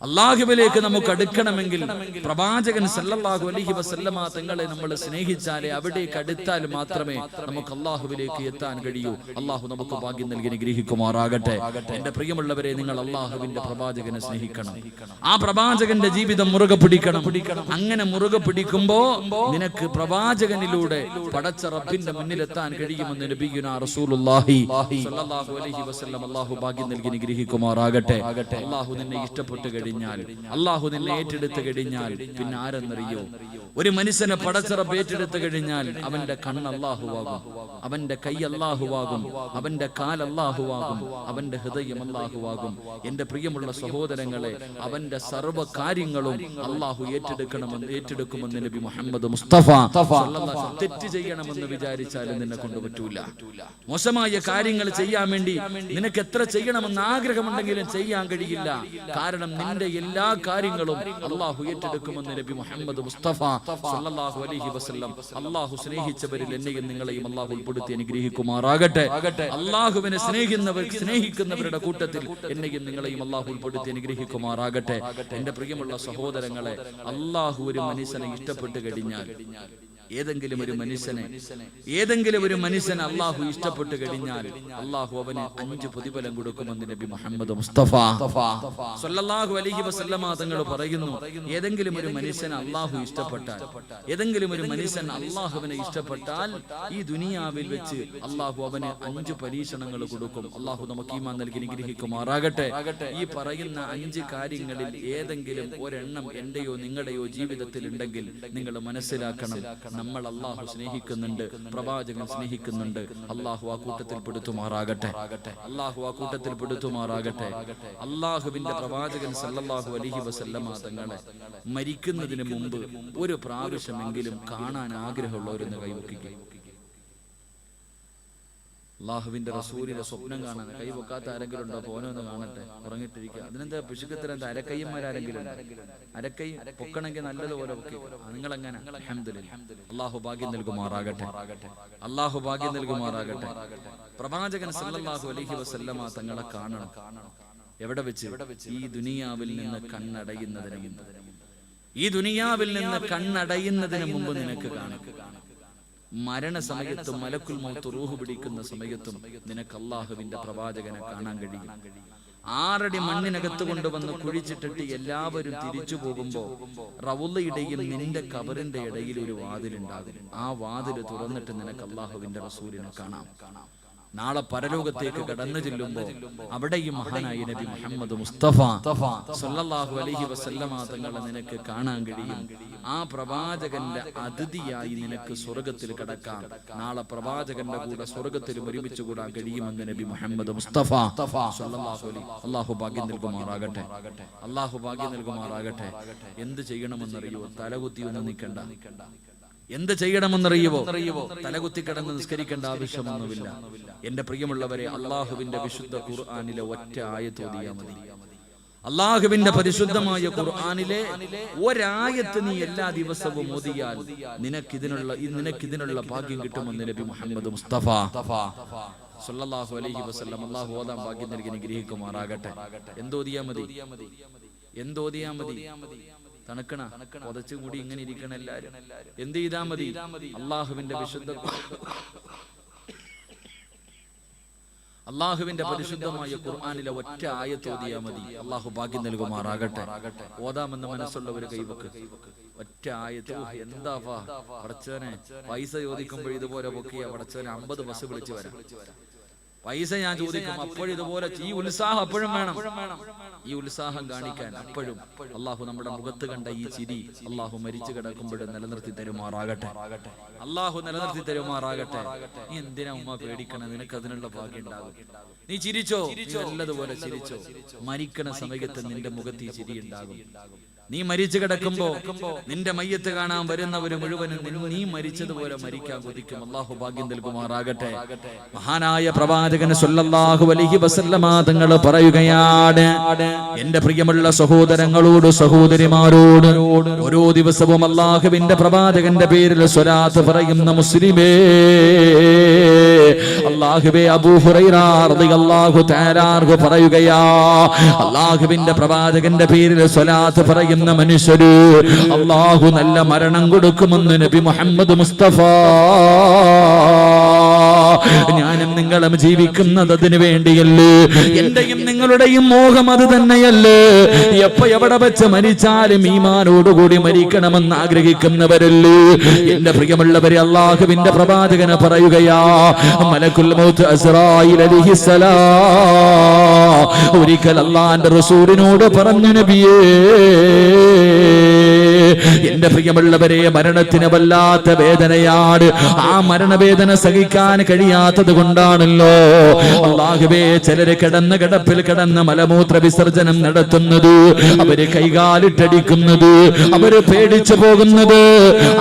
അല്ലാഹുവിലേക്ക് നമുക്ക് അടുക്കണമെങ്കിൽ പ്രവാചകൻ സല്ലല്ലാഹു അലൈഹി വസല്ലമ തങ്ങളെ നമ്മൾ സ്നേഹിച്ചാലേ, അവിടേക്ക് അടുത്താൽ മാത്രമേ നമുക്ക് അല്ലാഹുവിലേക്ക് എത്താൻ കഴിയൂ. അല്ലാഹു നമുക്ക് ഭാഗ്യം നൽകി അനുഗ്രഹിക്കുമാറാകട്ടെ. എന്റെ പ്രിയമുള്ളവരെ, നിങ്ങൾ അല്ലാഹുവിന്റെ പ്രവാചകനെ സ്നേഹിക്കണം. ആ പ്രവാചകന്റെ ജീവിതം മുറുകെ പിടിക്കണം. അങ്ങനെ മുറുകെ പിടിക്കുമ്പോ നിനക്ക് പ്രവാചകനിലൂടെ പടച്ച റബ്ബിന്റെ മുന്നിലെത്താൻ കഴിയുമെന്ന് നബിയുനാ റസൂലുള്ളാഹി സ്വല്ലല്ലാഹു അലൈഹി വസല്ലം അല്ലാഹു ഭാഗ്യം നൽകി അനുഗ്രഹിക്കുമാറാകട്ടെ. അല്ലാഹു നിന്നെ ഇഷ്ടപ്പെട്ടു കഴിഞ്ഞാൽ, അല്ലാഹു നിന്നെ ഏറ്റെടുത്ത് കഴിഞ്ഞാൽ പിന്നെ ആരെന്നറിയോ? ഒരു മനുഷ്യനെ പടച്ച റബ്ബ് ഏറ്റെടുത്ത് കഴിഞ്ഞാൽ അവന്റെ കണ്ണ് അല്ലാഹുവാകും, അവന്റെ കൈ അല്ലാഹുവാകും, അവന്റെ കാൽ അല്ലാഹുവാകും, അവന്റെ ഹൃദയം അല്ലാഹുവാകും. എന്റെ പ്രിയമുള്ള സഹോദരങ്ങളെ, അവന്റെ സർവ്വ കാര്യങ്ങളും അല്ലാഹു ഏറ്റെടുക്കുമെന്ന് നബി മുഹമ്മദ് മുസ്തഫ സ്വല്ലല്ലാഹു. തെറ്റ് ചെയ്യണമെന്ന് വിചാരിച്ചാലും നിന്നെ കൊണ്ട് പറ്റൂല. മോശമായ കാര്യങ്ങൾ ചെയ്യാൻ വേണ്ടി നിനക്ക് എത്ര ചെയ്യണമെന്ന് ആഗ്രഹമുണ്ടെങ്കിലും ചെയ്യാൻ കഴിയില്ല. കാരണം നിന്റെ എല്ലാ കാര്യങ്ങളും അല്ലാഹു ഏറ്റെടുക്കുമെന്ന് നബി മുഹമ്മദ് മുസ്തഫ സ്വല്ലല്ലാഹു അലൈഹി വസല്ലം. അല്ലാഹു സ്നേഹിച്ചവരിൽ എന്നെയും നിങ്ങളെയും അല്ലാഹു ഉൾപ്പെടുത്തി അനുഗ്രഹിക്കുമാറാകട്ടെ. അല്ലാഹുവിനെ സ്നേഹിക്കുന്നവരുടെ കൂട്ടത്തിൽ എന്നെയും നിങ്ങളെയും അല്ലാഹു ഉൾപ്പെടുത്തി അനുഗ്രഹിക്കുമാറാകട്ടെ. എന്റെ പ്രിയമുള്ള സഹോദരങ്ങളെ, അല്ലാഹു ഒരു മനുഷ്യനെ ഇഷ്ടപ്പെട്ടു കഴിഞ്ഞാൽ, ഏതെങ്കിലും ഒരു മനുഷ്യനെ അല്ലാഹു ഇഷ്ടപ്പെട്ടു കഴിഞ്ഞാൽ അല്ലാഹു അവന് 5 പ്രതിഫലം കൊടുക്കുമെന്ന് നബി മുഹമ്മദ് മുസ്തഫ സ്വല്ലല്ലാഹു അലൈഹി വസല്ലമ തങ്ങൾ പറയുന്നു. ഏതെങ്കിലും ഒരു മനുഷ്യനെ അല്ലാഹു ഇഷ്ടപ്പെട്ടാൽ, ഏതെങ്കിലും ഒരു മനുഷ്യൻ അല്ലാഹുവിനെ ഇഷ്ടപ്പെട്ടാൽ, ഈ ദുനിയാവിൽ വെച്ച് അല്ലാഹു അവന് 5 പരീക്ഷണങ്ങൾ കൊടുക്കും. അല്ലാഹു നമുക്ക് ഈമാൻ നൽകി അനുഗ്രഹിക്കുമാറാകട്ടെ. ഈ പറയുന്ന 5 കാര്യങ്ങളിൽ ഏതെങ്കിലും ഒരെണ്ണം എന്റെയോ നിങ്ങളുടെയോ ജീവിതത്തിൽ ഉണ്ടെങ്കിൽ നിങ്ങൾ മനസ്സിലാക്കണം, നമ്മൾ അല്ലാഹു സ്നേഹിക്കുന്നുണ്ട്, പ്രവാചകൻ സ്നേഹിക്കുന്നുണ്ട്. അല്ലാഹു ആ കൂട്ടത്തിൽ പെടുത്തുമാറാകട്ടെ. അല്ലാഹു ആ കൂട്ടത്തിൽ പെടുത്തുമാറാകട്ടെ. അല്ലാഹുവിന്റെ പ്രവാചകൻ സല്ലല്ലാഹു അലൈഹി വസല്ലമ തങ്ങളെ മരിക്കുന്നതിന് മുമ്പ് ഒരു പ്രാവശ്യമെങ്കിലും കാണാൻ ആഗ്രഹമുള്ളവരെന്ന് കൈവക്കുക. അല്ലാഹുവിന്റെ റസൂലിന്റെ സ്വപ്നം കാണാൻ കൈവക്കാത്ത ആരെങ്കിലും ഉണ്ടോ? പോനൊന്ന് കാണട്ടെ, ഉറങ്ങിട്ടിരിക്കുക. അതിനെന്താ പിശുക്കത്തരം? അരക്കയ്യന്മാരാരെങ്കിലും അരക്കൈ പൊക്കണമെങ്കിൽ നല്ലതുപോലെ പൊക്കി. നിങ്ങളെങ്ങനെ? അൽഹംദുലില്ലാഹ്. അല്ലാഹു ഭാഗ്യം നൽകുമാറാകട്ടെ. അല്ലാഹു ഭാഗ്യം നൽകുമാറാകട്ടെ. പ്രവാചകൻ സല്ലല്ലാഹു അലൈഹി വസല്ലമ തങ്ങളെ കാണണം. എവിടെ വെച്ച്? ഈ ദുനിയാവിൽ നിന്ന് കണ്ണടയുന്നതിന് മുമ്പ്. ഈ ദുനിയാവിൽ നിന്ന് കണ്ണടയുന്നതിന് മുമ്പ് നിനക്ക് കാണും. മരണസമയത്തും മലക്കുൽ മൗത്ത് റൂഹ് പിടിക്കുന്ന സമയത്തും നിനക്ക് അല്ലാഹുവിന്റെ പ്രവാചകനെ കാണാൻ കഴിയും. 6 അടി മണ്ണിനകത്ത് കൊണ്ടുവന്ന് കുഴിച്ചിട്ടിട്ട് എല്ലാവരും തിരിച്ചു പോകുമ്പോ റൗളയുടെയും നിന്റെ ഖബറിന്റെ ഇടയിൽ ഒരു വാതിലുണ്ടാകും. ആ വാതില് തുറന്നിട്ട് നിനക്ക് അല്ലാഹുവിന്റെ റസൂലിനെ കാണാം. നാളെ പരലോകത്തേക്ക് കടന്നു ചെല്ലുമ്പോ അവിടെയും മഹാനായ നബി മുഹമ്മദ് മുസ്തഫ സ്വല്ലല്ലാഹു അലൈഹി വസല്ലമ തങ്ങളെ നിനക്ക് കാണാൻ കഴിയും. ആ പ്രവാചകന്റെ അതിഥിയായി നിനക്ക് സ്വർഗത്തിൽ കടക്കാം. നാളെ പ്രവാചകന്റെ കൂടെ സ്വർഗത്തിലും ഒരുമിച്ച് കൂടാൻ കഴിയുമെന്ന് നബി മുഹമ്മദ് മുസ്തഫ സ്വല്ലല്ലാഹു അലൈഹി. അല്ലാഹു ഭാഗ്യം നൽകുമാറാകട്ടെ. അല്ലാഹു ഭാഗ്യം നൽകുമാറാകട്ടെ. എന്ത് ചെയ്യണമെന്നറിയോ? തലകുത്തി ഒന്നും നിൽക്കണ്ട. എന്ത് ചെയ്യണമെന്നറിയുവോ? തലകുത്തി കിടന്ന് നിസ്കരിക്കേണ്ട ആവശ്യമൊന്നുമില്ല. എന്റെ പ്രിയമുള്ളവരെ, അള്ളാഹുവിന്റെ വിശുദ്ധ ഖുർആനിലെ ഒറ്റ ആയത്ത് ഓതിയാൽ മതി. അള്ളാഹുവിന്റെ പരിശുദ്ധമായ ഖുർആനിലെ ഒരായത്ത് നീ എല്ലാ ദിവസവും ഓതിയാൽ നിനക്കിതിനുള്ള ഭാഗ്യം കിട്ടുമെന്ന് നബി മുഹമ്മദ് മുസ്തഫ സ്വല്ലല്ലാഹു അലൈഹി വസല്ലം. അല്ലാഹു ഓതാൻ ഭാഗ്യം നൽകി അനുഗ്രഹിക്കുമാറാകട്ടെ. എന്തോതിയാ മതി? തണുക്കണ പൊതച്ചു കൂടി ഇങ്ങനെ ഇരിക്കണ എല്ലാരും എന്ത് ചെയ്താ മതി? അള്ളാഹുവിന്റെ പരിശുദ്ധമായ ഖുർആനിലെ ഒറ്റ ആയത്ത് ഓതിയാ മതി. അള്ളാഹു ഭാഗ്യം നൽകുമാറാകട്ടെ. ഓതാമെന്ന് മനസ്സുള്ളവര് കൈവക്ക്. ഒറ്റ ആയത്ത്. എന്താ പടച്ചവനെ, പൈസ ചോദിക്കുമ്പോൾ ഇതുപോലെ പൊക്കിയ പടച്ചവനെ 50 ബസ് വിളിച്ചു വരാം. പൈസ ഞാൻ ചോദിക്കും. അപ്പോഴും ഇതുപോലെ ഈ ഉത്സാഹം അപ്പോഴും വേണം. ഈ ഉത്സാഹം കാണിക്കാൻ അപ്പോഴും അള്ളാഹു നമ്മുടെ മുഖത്ത് കണ്ട ഈ ചിരി അള്ളാഹു മരിച്ചു കിടക്കുമ്പോഴും നിലനിർത്തി തരുമാറാകട്ടെ. അള്ളാഹു നിലനിർത്തി തരുമാറാകട്ടെ. നീ എന്തിനാ ഉമ്മ പേടിക്കണം? നിനക്ക് അതിനുള്ള ഭാഗ്യം ഉണ്ടാകും. നീ ചിരിച്ചോ, നല്ലതുപോലെ ചിരിച്ചോ. മരിക്കണ സമയത്ത് നിന്റെ മുഖത്ത് ഈ ചിരി ഉണ്ടാകും. നീ മരിച്ചു കിടക്കുമ്പോ നിന്റെ മയ്യത്ത് കാണാൻ വരുന്നവര് മുഴുവനും നീ മരിച്ചതുപോലെ മരിക്കാൻ കൊതിക്കും. അള്ളാഹു ഭാഗ്യം നൽകുമാറാകട്ടെ. മഹാനായ പ്രവാചകൻ സ്വല്ലല്ലാഹു അലൈഹി വസല്ലമ തങ്ങൾ പറയുകയാണ്, എന്റെ പ്രിയമുള്ള സഹോദരങ്ങളോട് സഹോദരിമാരോട്, ഓരോ ദിവസവും അള്ളാഹുവിന്റെ പ്രവാചകന്റെ പേരിൽ സ്വലാത്ത് പറയുന്ന മുസ്ലിമേ, അല്ലാഹുവേ, അബൂ ഹുറൈറ റളിയല്ലാഹു തആല അൻഹു പറയുകയാ, അല്ലാഹുവിന്റെ പ്രവാചകന്റെ പേരിൽ സ്വലാത്ത് പറയുന്ന മനുഷ്യര് അല്ലാഹു നല്ല മരണം കൊടുക്കുമെന്ന് നബി മുഹമ്മദ് മുസ്തഫ. ഞാനും നിങ്ങളും ജീവിക്കുന്നത് അതിനു വേണ്ടിയല്ലേ? എന്റെയും നിങ്ങളുടെയും മോഹം അത് തന്നെയല്ലേ? എപ്പോ എവിടെ വെച്ച് മരിച്ചാലും ഈമാനോടുകൂടി മരിക്കണമെന്ന് ആഗ്രഹിക്കുന്നവരല്ലേ? എന്റെ പ്രിയമുള്ളവരെ, അല്ലാഹുവിന്റെ പ്രവാചകന് പറയുകയാ, മലക്കുൽ മൗത്ത് അസ്റായീൽ അലൈഹിസ്സലാം ഒരിക്കൽ അല്ലാഹുവിന്റെ റസൂലിനോട് പറഞ്ഞു, നബിയേ, എന്റെ പ്രിയമുള്ളവരെ, മരണത്തിന് വല്ലാത്ത വേദനയാണ്. ആ മരണവേദന സഹിക്കാൻ കഴിയാത്തത് കൊണ്ടാണല്ലോ അല്ലാഹുവേ ചിലര് കിടന്ന കിടപ്പിൽ കിടന്ന് മലമൂത്ര വിസർജനം നടത്തുന്നത്, അവര് കൈകാലിട്ടടിക്കുന്നത്, അവര് പേടിച്ചു പോകുന്നത്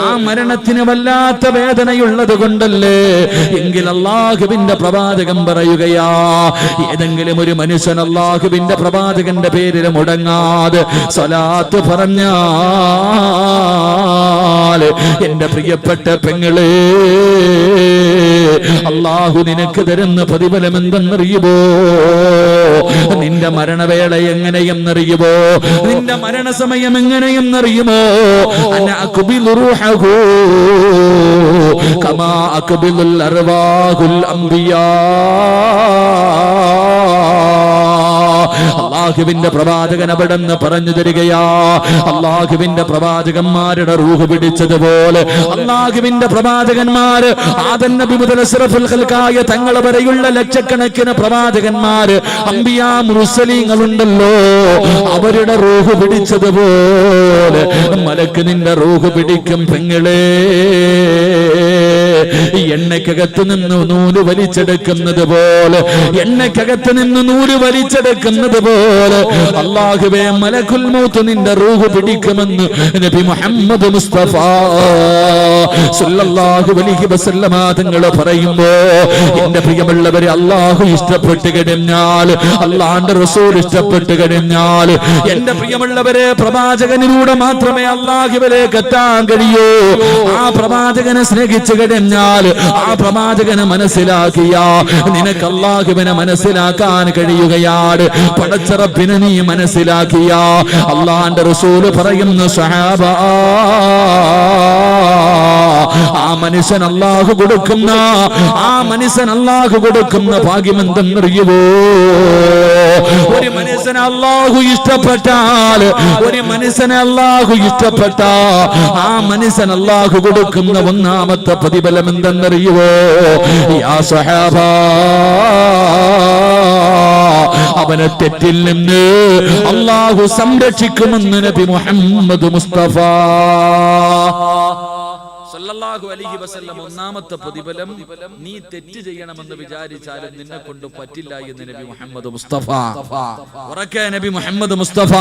ആ മരണത്തിന് വല്ലാത്ത വേദനയുള്ളത് കൊണ്ടല്ലേ? എങ്കിൽ അല്ലാഹുവിന്റെ പ്രവാചകൻ പറയുകയാ, ഏതെങ്കിലും ഒരു മനുഷ്യൻ അല്ലാഹുവിന്റെ പ്രവാചകന്റെ പേരിൽ മുടങ്ങാതെ സ്വലാത്ത് പറഞ്ഞാൽ, എന്റെ പ്രിയപ്പെട്ട പെങ്ങളെ, അല്ലാഹു നിനക്ക് തരുന്ന പ്രതിഫലം എന്തെന്നറിയുമോ? നിന്റെ മരണവേള എങ്ങനെയെന്നറിയുമോ? നിന്റെ മരണസമയം എങ്ങനെയെന്നറിയുമോ? അന അഖ്ബിലു റൂഹഹു കമാ അഖ്ബിലുൽ അർവാഹുൽ അംബിയാ. അല്ലാഹുവിന്റെ പ്രവാചകൻ അവിടെന്ന് പറഞ്ഞു തരികയാ, അല്ലാഹുവിന്റെ പ്രവാചകന്മാരുടെ റൂഹ് പിടിച്ചതുപോലെ അല്ലാഹുവിന്റെ പ്രവാചകന്മാര് ആദം നബി മുതൽ അസ്റഫുൽ ഖൽഖായ തങ്ങൾ വരെയുള്ള ലക്ഷക്കണക്കിന് പ്രവാചകന്മാര്, അംബിയാ, മുർസലീങ്ങളുണ്ടല്ലോ, അവരുടെ റൂഹ് പിടിച്ചതുപോലെ മലക്ക് നിന്റെ റൂഹ് പിടിക്കും പെങ്ങളെ. എണ്ണക്കകത്ത് നിന്ന് നൂല് വലിച്ചെടുക്കുന്നത് പോലെ, എണ്ണക്കകത്ത് നിന്ന് നൂല് വലിച്ചെടുക്കുന്നത് പോലെ അല്ലാഹുവേ, മലക്കുൽ മൗത്ത് നിന്റെ റൂഹ് പിടിക്കുമെന്ന് നബി മുഹമ്മദ് മുസ്തഫ സല്ലല്ലാഹു അലൈഹി വസല്ലമ തങ്ങൾ പറയുമ്പോ, എന്റെ പ്രിയമുള്ളവരെ, അല്ലാഹു ഇഷ്ടപ്പെട്ട് കഴിഞ്ഞാൽ, അല്ലാഹുവിന്റെ റസൂൽ ഇഷ്ടപ്പെട്ട് കഴിഞ്ഞാൽ, എന്റെ പ്രിയമുള്ളവരെ, പ്രവാചകനിലൂടെ മാത്രമേ അല്ലാഹുവിലേക്ക് എത്താൻ കഴിയൂ. ആ പ്രവാചകനെ സ്നേഹിച്ചു കഴിഞ്ഞാൽ, ആ പ്രവാചകനെ മനസ്സിലാക്കിയ നിനക്ക് അല്ലാഹുവിനെ മനസ്സിലാക്കാൻ കഴിയുകയാണ്. പടച്ചറപ്പിനെ നീ മനസ്സിലാക്കിയ അല്ലാഹുവിന്റെ റസൂൽ പറയുന്നു, സഹാബ, ആ മനുഷ്യൻ അല്ലാഹു കൊടുക്കുന്ന, ആ മനുഷ്യൻ അല്ലാഹു കൊടുക്കുന്ന ഭാഗ്യം എന്തെന്നറിയുമോ? ഒരു മനുഷ്യനെ അല്ലാഹു ഇഷ്ടപ്പെട്ടാൽ, ഒരു മനുഷ്യനെ അല്ലാഹു ഇഷ്ടപ്പെട്ട ആ മനുഷ്യൻ അല്ലാഹു കൊടുക്കുന്ന ഒന്നാമത്തെ പ്രതിഫലം എന്തെന്നറിയുമോ? യാ സഹാബ, അവനെ തെറ്റിൽ നിന്ന് അല്ലാഹു സംരക്ഷിക്കുമെന്ന് നബി മുഹമ്മദ് മുസ്തഫ സല്ലല്ലാഹു അലൈഹി വസല്ലം. ഒന്നാമത്തെ പ്രതിഫലം, നീ തെറ്റ് ചെയ്യണമെന്ന് വിചാരിച്ചാലും നിന്നെ കൊണ്ട് പറ്റില്ല എന്ന് നബി മുഹമ്മദ് മുസ്തഫ. ഉറക്കെ നബി മുഹമ്മദ് മുസ്തഫ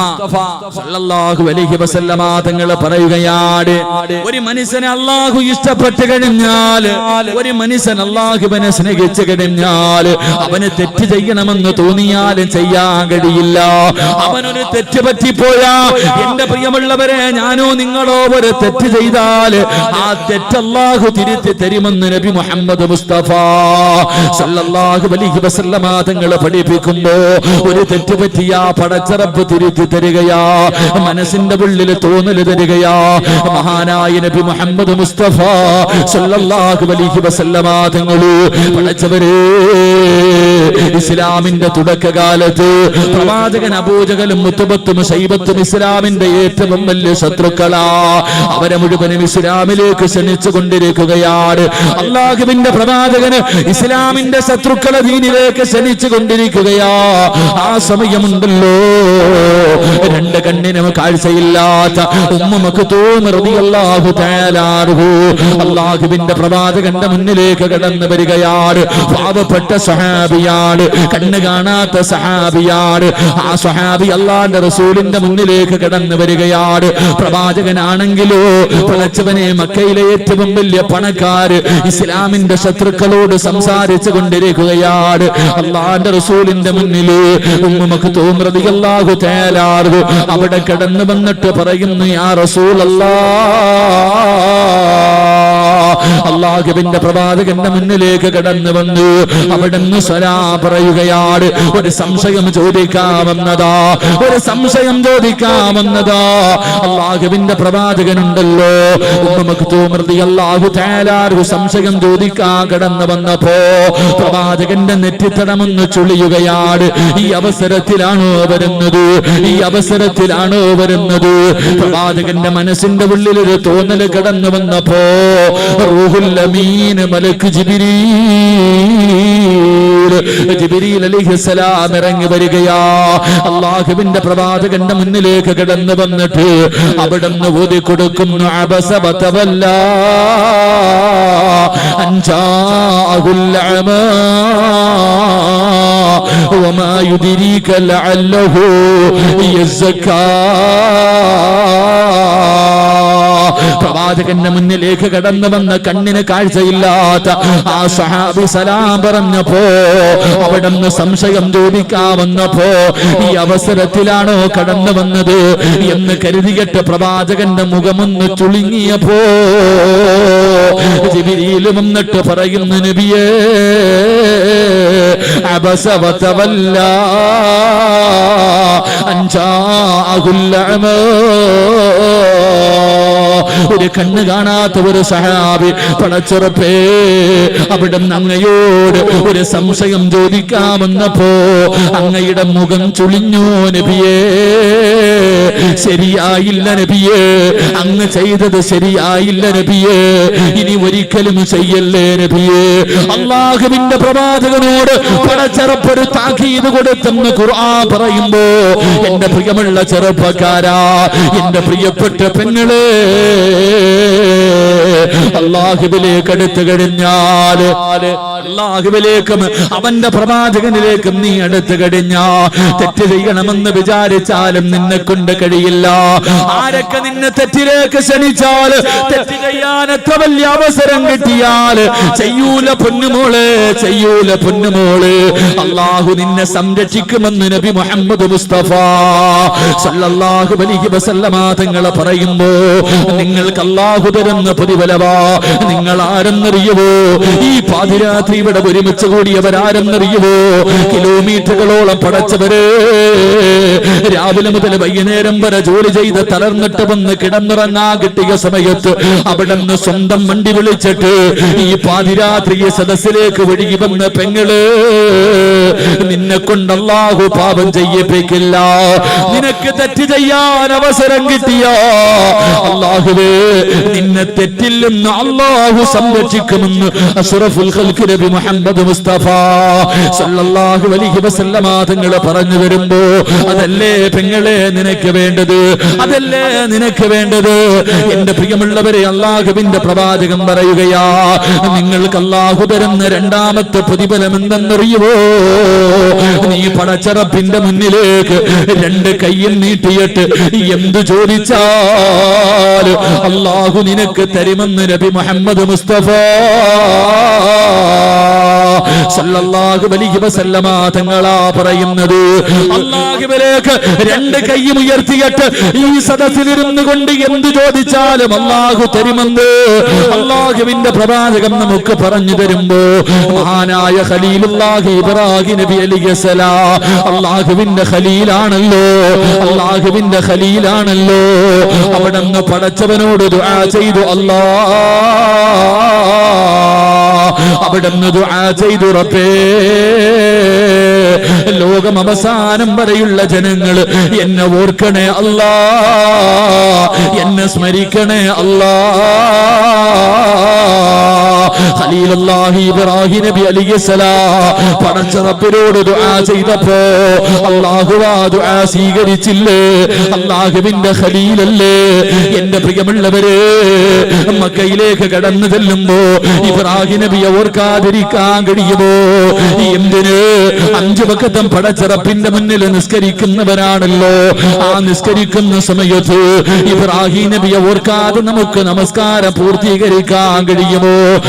സല്ലല്ലാഹു അലൈഹി വസല്ലമ തങ്ങൾ പറയുകയാണ്, ഒരു മനുഷ്യനെ അല്ലാഹു ഇഷ്ടപ്പെട്ട് കഴിഞ്ഞാൽ, ഒരു മനുഷ്യൻ അല്ലാഹുവിനെ സ്നേഹിച്ചു കഴിഞ്ഞാൽ, അവന് തെറ്റ് ചെയ്യണമെന്ന് തോന്നിയാലും ചെയ്യാൻ കഴിയില്ല. അവനൊരു തെറ്റ് പറ്റിപ്പോയാ, എന്റെ പ്രിയമുള്ളവരെ, ഞാനോ നിങ്ങളോ ഒരു തെറ്റ് ചെയ്താൽ ആ തെറ്റ് അല്ലാഹു തിരുത്തി തരുമെന്ന് നബി മുഹമ്മദ് മുസ്തഫ സല്ലല്ലാഹു അലൈഹി വസല്ലമ തങ്ങൾ പഠിപ്പിക്കുമ്പോ, ഒരു തെറ്റ് പറ്റിയാ പടച്ചറപ്പ് തിരുത്തി തരികയാ, മനസ്സിന്റെ ഉള്ളിൽ തോന്നൽ തരികയാ. മഹാനായ നബി മുഹമ്മദ് മുസ്തഫ സല്ലല്ലാഹു അലൈഹി വസല്ലമ തങ്ങൾ, പടച്ചവരെ, ഇസ്ലാമിന്റെ തുടക്കകാലത്ത് പ്രവാചകൻ അബൂജഹലും മുത്തബത്തും ശൈബത്തും ഇസ്ലാമിന്റെ ഏറ്റവും വലിയ ശത്രുക്കളാ. അവരെ മുഴുവനും ഇസ്ലാമിലേക്ക് ക്ഷണിച്ചു കൊണ്ടിരിക്കുകയാണ്. അല്ലാഹുവിന്റെ പ്രവാചകന് ഇസ്ലാമിന്റെ ശത്രുക്കളെ ദീനിലേക്ക് ക്ഷണിച്ചു കൊണ്ടിരിക്കുകയാ. ആ സമയമുണ്ടല്ലോ രണ്ട് കണ്ണിനും കാഴ്ചയില്ലാത്ത ഉമ്മു മക്തൂം റളിയല്ലാഹു തആല അൻഹു അല്ലാഹുവിന്റെ പ്രവാചകന്റെ മുന്നിലേക്ക് കടന്നു വരികയാണ്. പാവപ്പെട്ട സഹാബിയാണ്, കണ്ണ് കാണാത്ത സഹാബിയാണ്. ആ സഹാബി അല്ലാഹുവിന്റെ റസൂലിന്റെ മുന്നിലേക്ക് കടന്നു വരികയാണ്. പ്രവാചകനാണെങ്കിലോ പടച്ചവനെ മക്കയിലെ ഏറ്റവും വലിയ പണക്കാര് ഇസ്ലാമിന്റെ ശത്രുക്കളോട് സംസാരിച്ചു കൊണ്ടിരിക്കുകയാണ്. അല്ലാഹുവിന്റെ റസൂലിന്റെ മുന്നിൽ ഉമ്മു മക്തൂം റളിയല്ലാഹു തആല അൻഹു അവിടെ കടന്നു വന്നിട്ട് പറയുന്നു, യാ റസൂലല്ലാഹ്, അല്ലാഹുവിന്റെ പ്രവാചകന്റെ മുന്നിലേക്ക് കടന്നു വന്നു അവിടുന്ന് സലാം പറയുകയാണ്. ഒരു സംശയം ചോദിക്കാമെന്നതാ, ഒരു സംശയം ചോദിക്കാമെന്നതാ. അല്ലാഹുവിന്റെ പ്രവാചകനുണ്ടല്ലോ ഉമ്മു മക്തൂം റളിയല്ലാഹു തആല അൻഹു സംശയം ചോദിക്കാൻ കടന്നു വന്നപ്പോ പ്രവാചകന്റെ നെറ്റിത്തടമൊന്ന് ചുളിയുകയാണ്. ഈ അവസരത്തിലാണോ വരുന്നത്? ഈ അവസരത്തിലാണോ വരുന്നത്? പ്രവാചകന്റെ മനസ്സിന്റെ ഉള്ളിൽ ഒരു തോന്നൽ കടന്നു വന്നപ്പോ റൂഹുൽ അമീൻ മലക്ക് ജിബ്രീൽ അലൈഹിസ്സലാം ഇറങ്ങി വരികയാ. അല്ലാഹുവിന്റെ പ്രവാചകന്റെ മുന്നിലേക്ക് കടന്നു വന്നിട്ട് അവിടുന്ന് ഓതി കൊടുക്കുന്നു, അബസ വതവല്ലാ അൻ ജാഅഹുൽ അമാ വമാ യുദ്രീക ലഅല്ലഹു യസ്സക്കാ. പ്രവാചകന്റെ മുന്നിലേക്ക് കടന്നു വന്ന കണ്ണിന് കാഴ്ചയില്ലാത്ത ആ സഹാബി സലാം പറഞ്ഞപ്പോ അവിടുന്ന് സംശയം ചോദിക്കാമെന്നപ്പോ ഈ അവസരത്തിലാണോ കടന്നു വന്നത് എന്ന് കരുതിയിട്ട് പ്രവാചകന്റെ മുഖമൊന്ന് ചുളുങ്ങിയപ്പോ ജിബ്രീൽ വന്നിട്ട് പറയുന്നു, നബിയേ അബസ വതവല്ലാ അൻ ജാഅഹുൽ അമാ. ഒരു കണ്ണ് കാണാത്ത ഒരു സഹാബി പടച്ചുറപ്പേ അവിടുന്ന് അങ്ങയോട് ഒരു സംശയം ചോദിക്കാമെന്നപ്പോ അങ്ങയുടെ മുഖം ചുളിഞ്ഞു നബിയേ. ശരിയായില്ല നബിയേ, അങ്ങ് ചെയ്തത് ശരിയായില്ല നബിയേ, ഇനി ഒരിക്കലും ചെയ്യല്ലേ നബിയേ. അല്ലാഹുവിന്റെ പ്രവാചകനോട് പടച്ചറപ്പൊരു താക്കീത് കൊടുത്തെന്ന് ഖുർആൻ പറയുമ്പോ എന്റെ പ്രിയമുള്ള ചെറുപ്പക്കാരാ, എന്റെ പ്രിയപ്പെട്ട പെങ്ങളെ, അല്ലാഹുവിലേക്ക് അടുത്തു കഴിഞ്ഞാൽ അല്ലാഹുവിലേക്കും അവന്റെ പ്രവാചകനിലേക്കും നീ അടുത്തു കഴിഞ്ഞാ തെറ്റ് ചെയ്യണമെന്ന് വിചാരിച്ചാലും നിന്നെ കൊണ്ട് കഴിയില്ല. ആരൊക്കെ നിന്നെ തെറ്റിലേക്ക് ക്ഷണിച്ചാൽ തെറ്റ് ചെയ്യാൻ എത്ര വലിയ അവസരം കിട്ടിയാൽ ചെയ്യൂല പൊന്നുമോള്, ചെയ്യൂല പൊന്നുമോള്. അല്ലാഹു നിന്നെ സംരക്ഷിക്കുമെന്ന് നബി മുഹമ്മദ് മുസ്തഫ സല്ലല്ലാഹു അലൈഹി വസല്ലമ തങ്ങൾ പറയുമ്പോ നിങ്ങൾക്ക് അല്ലാഹു തരുന്ന പ്രതിഫലവാ. നിങ്ങൾ ആരെന്നറിയുവോ? ഈ പാതിരാത്രി ഇവിടെ ഒരുമിച്ച് കൂടിയവരാരെന്നറിയുവോ? കിലോമീറ്ററുകളോളം പടച്ചവര് രാവിലെ മുതൽ വൈകുന്നേരം വരെ ജോലി ചെയ്ത് തളർന്നിട്ട് വന്ന് കിടന്നുറങ്ങാ കിട്ടിയ സമയത്ത് അവിടുന്ന് സ്വന്തം വണ്ടി വിളിച്ചിട്ട് ഈ പാതിരാത്രിയെ സദസ്സിലേക്ക് ഒഴുകി വന്ന പെങ്ങള്, നിന്നെ കൊണ്ട് അല്ലാഹു പാപം ചെയ്യിപ്പിക്കില്ല. നിനക്ക് തെറ്റ് ചെയ്യാൻ അവസരം കിട്ടിയ അല്ലാഹുവേ നിന്നെ തെറ്റില്ലെന്ന് അല്ലാഹു സംരക്ഷിക്കുമെന്ന് അഷ്റഫുൽ ഖൽഖ് നബി മുഹമ്മദ് മുസ്തഫ സല്ലല്ലാഹു അലൈഹി വസല്ലമ തങ്ങൾ പറഞ്ഞു വരുമ്പോ അതല്ലേ പെങ്ങളെ നിനക്ക് വേണ്ടത്, അതല്ലേ നിനക്ക് വേണ്ടത്. എന്റെ പ്രിയമുള്ളവരെ, അല്ലാഹുവിന്റെ പ്രവാചകൻ പറയുകയാ, നിങ്ങൾക്ക് അല്ലാഹു തരുന്ന രണ്ടാമത്തെ പ്രതിഫലം എന്തെന്നറിയുമോ? നീ പടച്ചറപ്പിന്റെ മുന്നിലേക്ക് രണ്ട് കൈയിൽ നീട്ടിയിട്ട് എന്തു ചോദിച്ചാൽ അല്ലാഹു നിനക്ക് തരുമെന്ന് നബി മുഹമ്മദ് മുസ്തഫ സല്ലല്ലാഹു അലൈഹി വസല്ലമ തങ്ങളാ പറയുന്നത്. അല്ലാഹുവിലേക്ക് രണ്ട് കൈയും ഉയർത്തിയിട്ട് ഈ സദസ്സിലിരുന്നു കൊണ്ട് എന്ത് ചോദിച്ചാലും അല്ലാഹു തരുമെന്ന് അല്ലാഹുവിന്റെ പ്രവാചകൻ നമുക്ക് പറഞ്ഞു തരുമ്പോ മഹാനായ ഖലീലുല്ലാഹി ഇബ്രാഹിം നബി അലൈഹിസ്സലാം അല്ലാഹുവിന്റെ ഖലീലാണല്ലോ, അല്ലാഹുവിന്റെ ഖലീലാണല്ലോ. അവിടുന്ന് പടച്ചവനോട് ദുആ ചെയ്തു, അല്ലാഹ് അവിടുന്ന് ദുആ ചെയ്തു, റബ്ബേ ലോകം അവസാനം വരെയുള്ള ജനങ്ങൾ എന്നെ ഓർക്കണേ അല്ലാ, എന്നെ സ്മരിക്കണേ അല്ലാ. ഖലീലുല്ലാഹി ഇബ്രാഹിം നബി അലൈഹിസ്സലാം പടച്ച റബ്ബിനോട് ദുആ ചെയ്തപ്പോ അല്ലാഹു ആ ദുആ സ്വീകരിച്ചില്ലേ? അല്ലാഹുവിന്റെ ഖലീലല്ലേ? എന്റെ പ്രിയമുള്ളവരെ, മക്കയിലേക്ക് കടന്നു ചെല്ലുമ്പോ ഇബ്രാഹിം നബിയെ ഓർക്കാതിരിക്കാൻ കഴിയുമോ? എന്തിന്? 5 വഖത്തും പടച്ച റബ്ബിന്റെ മുന്നിൽ നിസ്കരിക്കുന്നവരാണല്ലോ. ആ നിസ്കരിക്കുന്ന സമയത്ത് ഇബ്രാഹിം നബിയെ ഓർക്കാതെ നമുക്ക് നമസ്കാരം പൂർത്തീകരിക്കാൻ കഴിയുമോ?